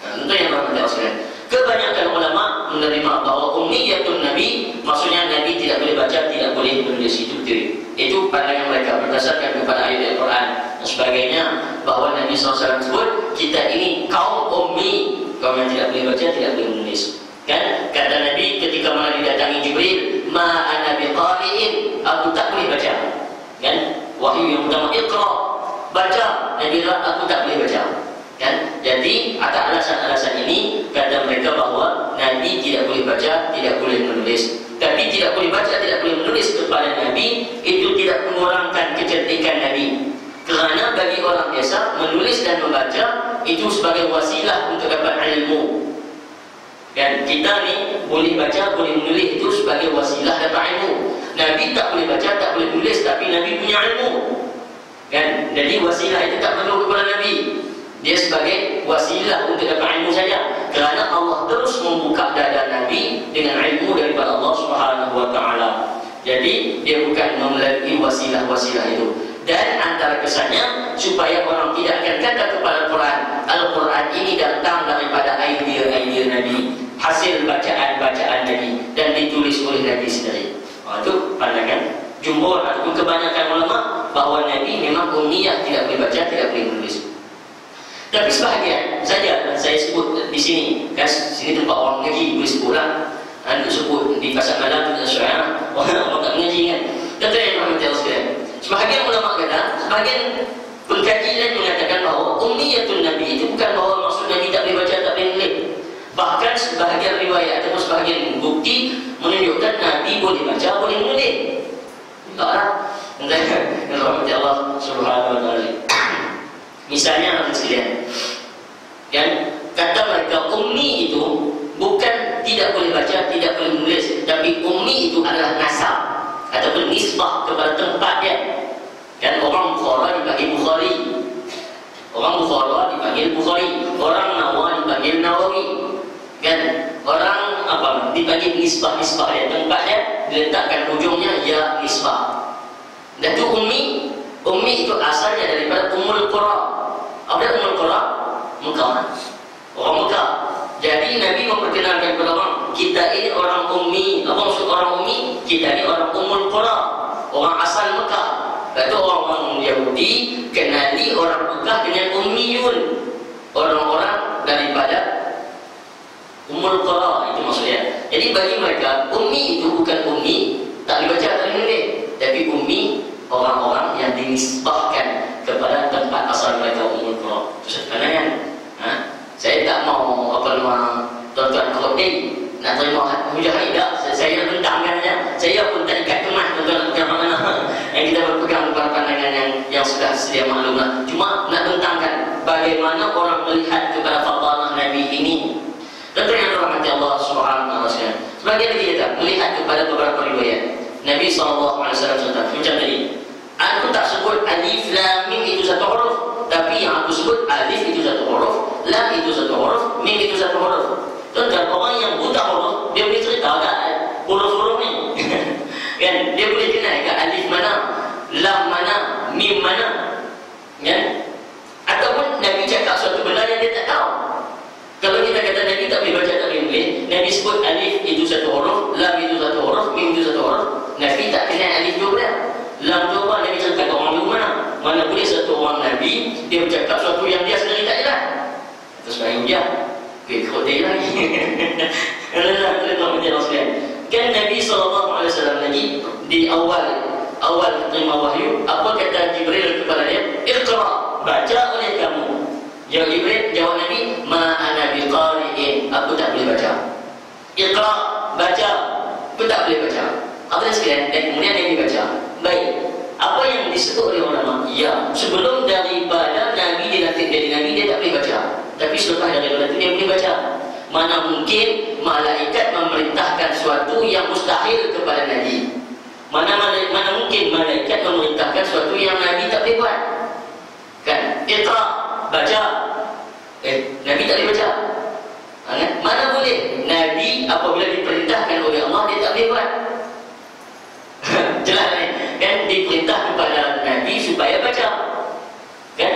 Itu yang bermakna sekalian. Kebanyakan ulama menerima bahawa ummiyatun Nabi maksudnya Nabi tidak boleh baca, tidak boleh menulis. Itu betul. Itu pandangan mereka berdasarkan kepada ayat Al-Quran dan sebagainya, bahawa Nabi SAW sebut kita ini kaum ummi, kaum yang tidak boleh baca, tidak boleh menulis. Kan kata Nabi ketika mana didatangi Jibril, ma ana biqari'in, aku tak boleh baca. Kan wahyu yang pertama Iqra, baca. Nabi bilang aku tak boleh baca. Kan? Jadi atas alasan-alasan ini kata mereka bahawa Nabi tidak boleh baca, tidak boleh menulis. Tapi tidak boleh baca, tidak boleh menulis kepada Nabi itu tidak mengurangkan kecerdikan Nabi. Kerana bagi orang biasa menulis dan membaca itu sebagai wasilah untuk dapat ilmu. Dan kita ni boleh baca, boleh menulis itu sebagai wasilah dapat ilmu. Nabi tak boleh baca, tak boleh menulis, tapi Nabi punya ilmu. Kan? Jadi wasilah itu tak perlu kepada Nabi. Dia sebagai wasilah untuk dapat ilmu saja. Kerana Allah terus membuka dada Nabi dengan ilmu daripada Allah Subhanahu wa taala. Jadi dia bukan melalui wasilah-wasilah itu. Dan antara kesannya supaya orang tidak akan kata kepada Al-Quran, Al-Quran ini datang daripada idea-idea Nabi, hasil bacaan-bacaan Nabi dan ditulis oleh Nabi sendiri. Itu pandangan jumhur ataupun kebanyakan ulama bahawa Nabi memang ummiyah, tidak boleh baca, tidak boleh menulis. Tapi sebahagian saja saya sebut di sini, kan sini tempat orang mengaji, boleh sebutlah. Anda sebut di pasar malam tidak sesuai, orang tak mengaji kan. Kata yang rahmati Allah sekalian, sebahagian ulama kata, sebahagian pengkaji lain mengatakan bahawa ummiyatun Nabi itu bukan bahawa maksud Nabi tak boleh baca, tak boleh menulis. Bahkan sebahagian riwayat atau sebahagian bukti menunjukkan Nabi boleh baca, boleh menulis. Taklah. Yang rahmati Allah Subhanahu wa taala. Misalnya sekalian, kan kata mereka ummi itu bukan tidak boleh baca, tidak boleh menulis, tapi ummi itu adalah nasab ataupun nisbah kepada tempat dia. Kan orang Bukhara dipanggil Bukhari, orang Bukhara dipanggil Bukhari, orang Nawawi dipanggil Nawawi. Kan orang apa dipanggil nisbah-nisbah dia, tempat dia diletakkan ujungnya ya nisbah. Dan itu ummi itu asalnya daripada Ummul Qura. Apa dia Ummul Qura? Mekah. Orang Mekah. Jadi Nabi memperkenalkan kepada orang, kita ini orang ummi. Apa maksud orang ummi? Kita ini orang Ummul Qura, orang asal Mekah. Kata orang-orang Yahudi kenali orang Mekah dengan ummiyun, orang-orang daripada Ummul Qura, itu maksudnya. Jadi bagi mereka ummi itu bukan ummi tak boleh baca, tak boleh menulis, tapi ummi orang-orang yang dinisbahkan kepada tempat asal mereka Ummul Qura. Itu satu pandangan. Saya tak mau apa nama tuan-tuan khotib nak terima mujahid tak. Saya bentangkannya. Saya pun tak ikat kemas tuan-tuan bukan mana yang kita berpegang kepada pandangan yang sudah sedia maklumlah. Cuma nak bentangkan bagaimana orang melihat kepada fatanah Nabi ini. Tentu yang dirahmati Allah Subhanahu wa taala. Sebagian lagi kita melihat kepada beberapa riwayat Nabi SAW macam tadi. Aku tak sebut alif lam mim itu satu huruf, tapi yang aku sebut alif itu satu huruf, lam itu satu huruf, mim itu satu huruf. Tentang orang yang buta huruf, dia boleh cerita tak huruf-huruf ni. Kan dia boleh kenal ke alif mana, lam mana, mim mana. Kan ataupun Nabi cakap suatu benda yang dia tak tahu. Kalau kita kata Nabi tak boleh baca, tak boleh menulis, Nabi sebut alif itu satu huruf, lam itu satu huruf, mim itu satu huruf. Nabi tak kenal alif dua belah. Lam tu apa? Nabi cakap orang dulu mana? Mana boleh satu orang Nabi dia bercakap sesuatu yang dia sendiri tak jelas. Itu sebenarnya dia. Okey, kau dia lagi. Allah macam sekalian. Kan Nabi SAW lagi di awal terima wahyu, apa kata Jibril kepada dia? Iqra, baca oleh kamu. Ya Jibril jawab Nabi, ma ana biqari'in, aku tak boleh baca. Iqra, baca, aku tak boleh baca. Apa yang sekalian? Dan kemudian Nabi baca. Baik, apa yang disebut oleh ulama? Ya, sebelum daripada Nabi dilantik jadi Nabi, dia tak boleh baca. Tapi selepas daripada itu dia boleh baca. Mana mungkin malaikat memerintahkan sesuatu yang mustahil kepada Nabi. Mana mungkin malaikat memerintahkan sesuatu yang Nabi tak boleh buat. Kan? Iqra, baca. Nabi tak boleh baca. Mana boleh? Nabi apabila diperintahkan oleh Allah, dia tak boleh buat. Jelas kan? Diperintah kepada Nabi supaya baca. Kan?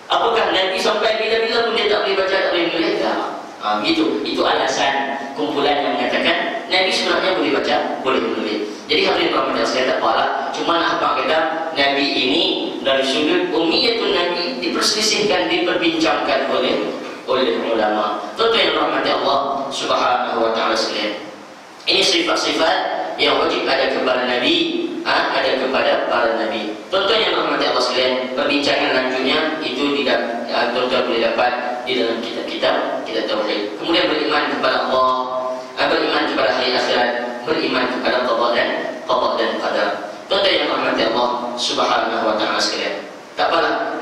Apakah Nabi sampai bila-bila pun dia tak boleh baca, tak boleh menulis? Tak. Begitu. Itu alasan kumpulan yang mengatakan Nabi sebenarnya boleh baca, boleh menulis. Jadi hadirin rahmati saya tak apalah. Cuma apa kata Nabi ini dari sudut ummiyatun Nabi diperselisihkan, diperbincangkan oleh ulama. Tentu yang rahmati Allah Subhanahu wa taala sekalian. Ini sifat-sifat yang wajib ada kepada Nabi, ada kepada para Nabi. Tentu yang rahmati Allah sekalian, perbincangan lanjutnya itu tidak tuan-tuan boleh dapat di dalam kitab-kitab kita tauhid. Kemudian beriman kepada Allah, beriman kepada hari akhirat, beriman kepada qada dan qadar. Tuan yang rahmati Allah Subhanahu wa taala sekalian. Tak apalah,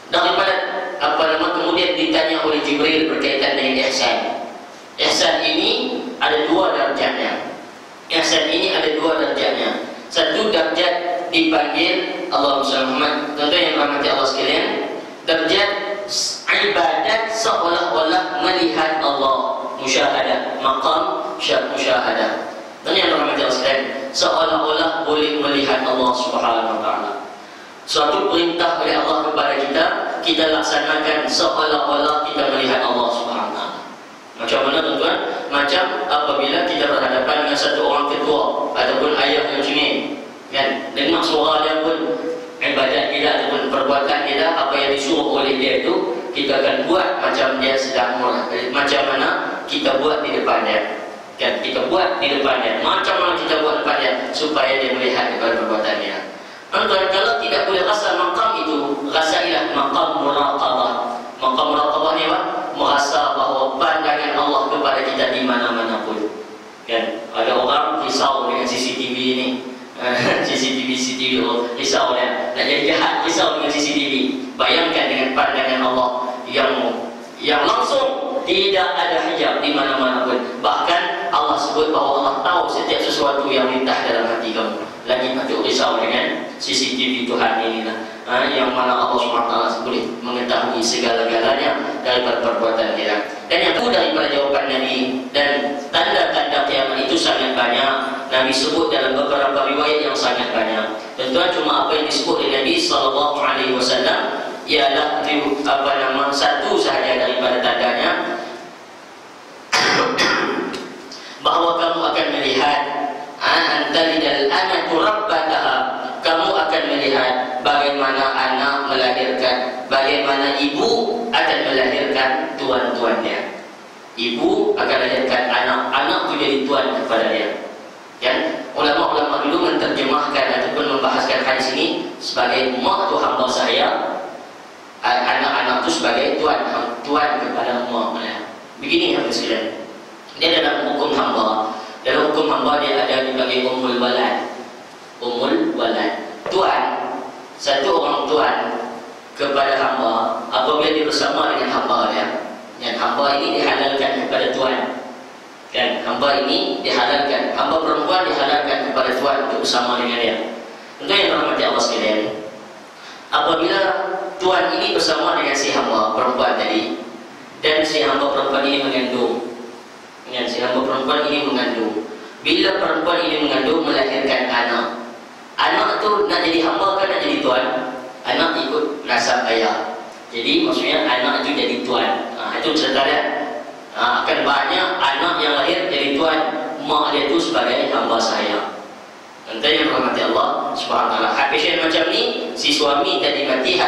daripada kemudian ditanya oleh Jibril berkaitan dengan ihsan. Ihsan ini ada dua darjatnya. Ihsan ini ada dua darjatnya. Satu darjat dipanggil Allahumma shalli Muhammad. Tuan yang rahmati Allah sekalian, darjat ibadat seolah-olah melihat Allah, musyahadah, maqam musyahadah. Dan yang rahmati Allah sekalian, seolah-olah boleh melihat Allah Subhanahu wa taala. Suatu perintah oleh Allah kepada kita laksanakan seolah-olah kita melihat Allah Subhanahu wa taala. Macam mana tuan-tuan? Macam apabila kita berhadapan dengan satu orang ketua ataupun ayah yang cengeng, kan? Dengar suara dia pun, ibadat kita ataupun perbuatan kita, apa yang disuruh oleh dia itu kita akan buat macam dia sedang macam mana kita buat di depan dia. Kan? Kita buat di depan dia. Macam mana kita buat depan dia supaya dia melihat kepada perbuatan dia. Tuan-tuan, kalau tidak boleh rasa maqam itu, rasailah maqam muraqabah. Maqam muraqabah ni apa? Merasa bahawa pandangan Allah kepada kita di mana-mana pun. Kan? Ada orang risau dengan CCTV ni. CCTV risau dia. Nak jadi jahat, risau dengan CCTV. Bayangkan dengan pandangan Allah yang langsung, tidak ada hijab di mana-mana pun. Bahkan Allah sebut bahawa Allah tahu setiap sesuatu yang lintas dalam hati kamu. Lagi patut risau dengan CCTV Tuhan inilah, yang mana Allah SWT boleh mengetahui segala-galanya daripada perbuatan kita. Dan yang kedua daripada jawaban Nabi, dan tanda-tanda kiamat itu sangat banyak. Nabi sebut dalam beberapa riwayat yang sangat banyak. Tentunya cuma apa yang disebut oleh Nabi SAW ialah satu sahaja daripada tandanya, bahawa kamu akan melihat antalidal anatu rabbataha, kamu akan melihat bagaimana anak melahirkan, bagaimana ibu akan melahirkan tuan-tuannya. Ibu akan melahirkan anak itu jadi tuan kepada dia. Kan? Ulama-ulama dulu menterjemahkan ataupun membahaskan hadis ini sebagai mak tu hamba saya, anak-anak itu sebagai tuan kepada mak. Begini yang sekalian. Dia dalam hukum hamba. Dalam hukum hamba dia ada dipanggil ummul walad. Ummul walad. Tuan, satu orang tuan kepada hamba apabila dia bersama dengan hamba dia. Dan hamba ini dihalalkan kepada tuan. Kan? Hamba ini dihalalkan, hamba perempuan dihalalkan kepada tuan untuk bersama dengan dia. Untuk yang rahmati Allah sekalian, apabila tuan ini bersama dengan si hamba perempuan tadi, dan si hamba perempuan ini mengandung, bila perempuan ini mengandung, melahirkan anak tu nak jadi hamba kan nak jadi tuan? Anak ikut nasab ayah. Jadi maksudnya anak itu jadi tuan. Itu serta dia. Akan banyak anak yang lahir jadi tuan, mak dia tu sebagai hamba saya. Nanti yang rahmati Allah Subhanahu wa taala. Habis macam ni, si suami tadi mati,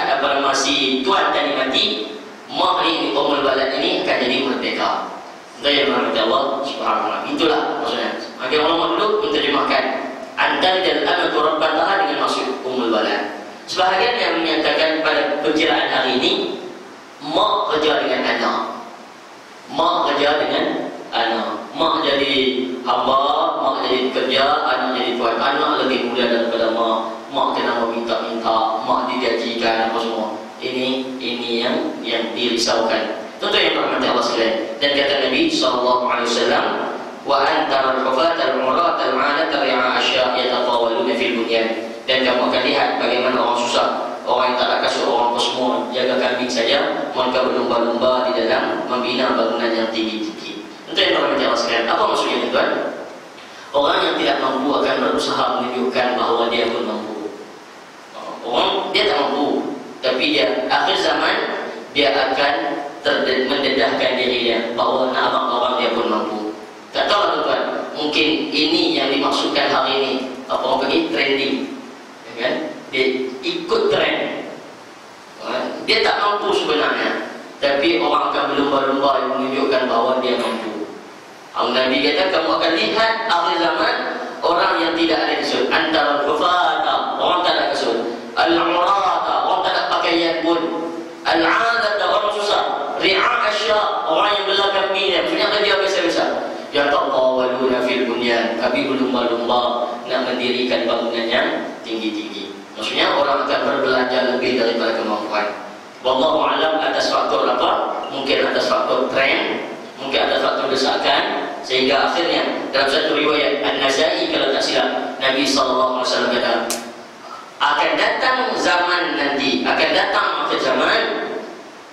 si tuan tadi mati, mak ni ummul walad ini akan jadi merdeka. Dari rahmat Allah Subhanahu wa taala. Itulah maksudnya. Maka ulama dulu menterjemahkan antal dan amatu rabbataha dengan maksud ummul walad. Sebahagian yang menyatakan pada perkiraan hari ini mak kerja dengan anak. Mak kerja dengan anak. Mak jadi hamba, mak jadi kerja, anak jadi tuan. Anak lebih muda daripada mak. Mak kena meminta-minta, mak digajikan apa semua. Ini yang dirisaukan. Tentu yang berhormat Allah sekalian. Dan kata Nabi SAW, wa antara al-hufat al-murat al-'alat ri'a asya' yatafawaluna fil bunyan. Dan kamu akan lihat bagaimana orang susah, orang yang tak ada kasut, orang apa semua jaga kambing saja, mereka berlomba-lomba di dalam membina bangunan yang tinggi-tinggi. Tentu yang berhormat Allah sekalian. Apa maksudnya tuan? Orang yang tidak mampu akan berusaha menunjukkan bahawa dia pun mampu. Orang dia tak mampu, tapi dia akhir zaman dia akan mendedahkan dirinya bahawa nak abang orang dia pun mampu. Tak tahu tuan, mungkin ini yang dimaksudkan hari ini. Apa orang panggil trending, ya kan? Dia ikut trend. Dia tak mampu sebenarnya, tapi orang akan berlomba-lomba yang menunjukkan bahawa dia mampu. Nabi kata kamu akan lihat akhir zaman orang yang tidak ada kasut, antara kufata, orang tak ada kasut, al-murata, orang tak ada pakaian pun, al-'adata, orang susah, ri'a asya, orang yang belakang minyak, maksudnya kerja biasa-biasa. Ya taqawaluna fil bunyan, tapi berlomba-lomba nak mendirikan bangunan yang tinggi-tinggi. Maksudnya orang akan berbelanja lebih daripada kemampuan. Wallahu a'lam atas faktor apa? Mungkin atas faktor tren, mungkin atas faktor desakan, sehingga akhirnya dalam satu riwayat An-Nasai kalau tak silap, Nabi SAW kata akan datang zaman nanti, akan datang akhir zaman,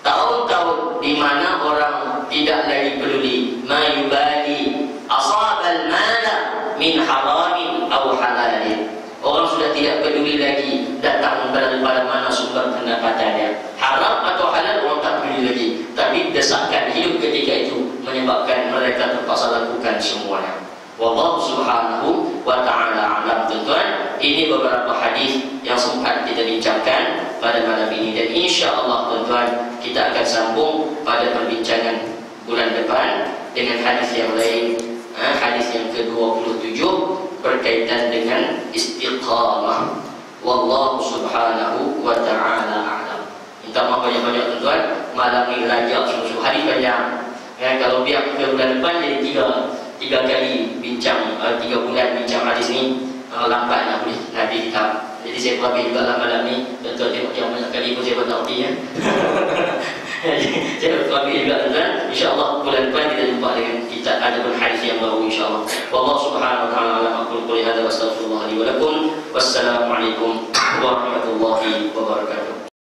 tahun-tahun di mana orang tidak lagi peduli mayubali asabal mala min haramin atau halalin. Orang sudah tidak peduli lagi datang daripada mana sumber pendapatannya, haram atau halal orang tak peduli lagi. Tapi desakan hidup ketika itu menyebabkan mereka terpaksa lakukan semuanya. Wallahu subhanahu wa ta'ala alam. Tuan-tuan, ini beberapa hadis yang sempat kita bincangkan pada malam ini, dan insya-Allah tuan-tuan kita akan sambung pada perbincangan bulan depan dengan hadis yang lain, hadis yang ke-27 berkaitan dengan istiqamah. Wallahu subhanahu wa ta'ala a'lam. Minta maaf banyak-banyak tuan-tuan, malam ini rajak sungguh hadis banyak. Kalau biar ke bulan depan jadi tiga kali bincang, 3 bulan bincang hadis ni, lambat nak boleh habis kitab. Jadi saya habis juga lah malam ni. Tuan-tuan tengok yang banyak kali pun saya pun tak habis ya. Saya habis juga tuan-tuan. InsyaAllah bulan depan kita jumpa dengan kitab adabul hadis yang baru insyaAllah. Wallahu subhanahu wa ta'ala ala aqulu quli hadza wa astaghfirullah li wa lakum. Wassalamualaikum warahmatullahi wabarakatuh.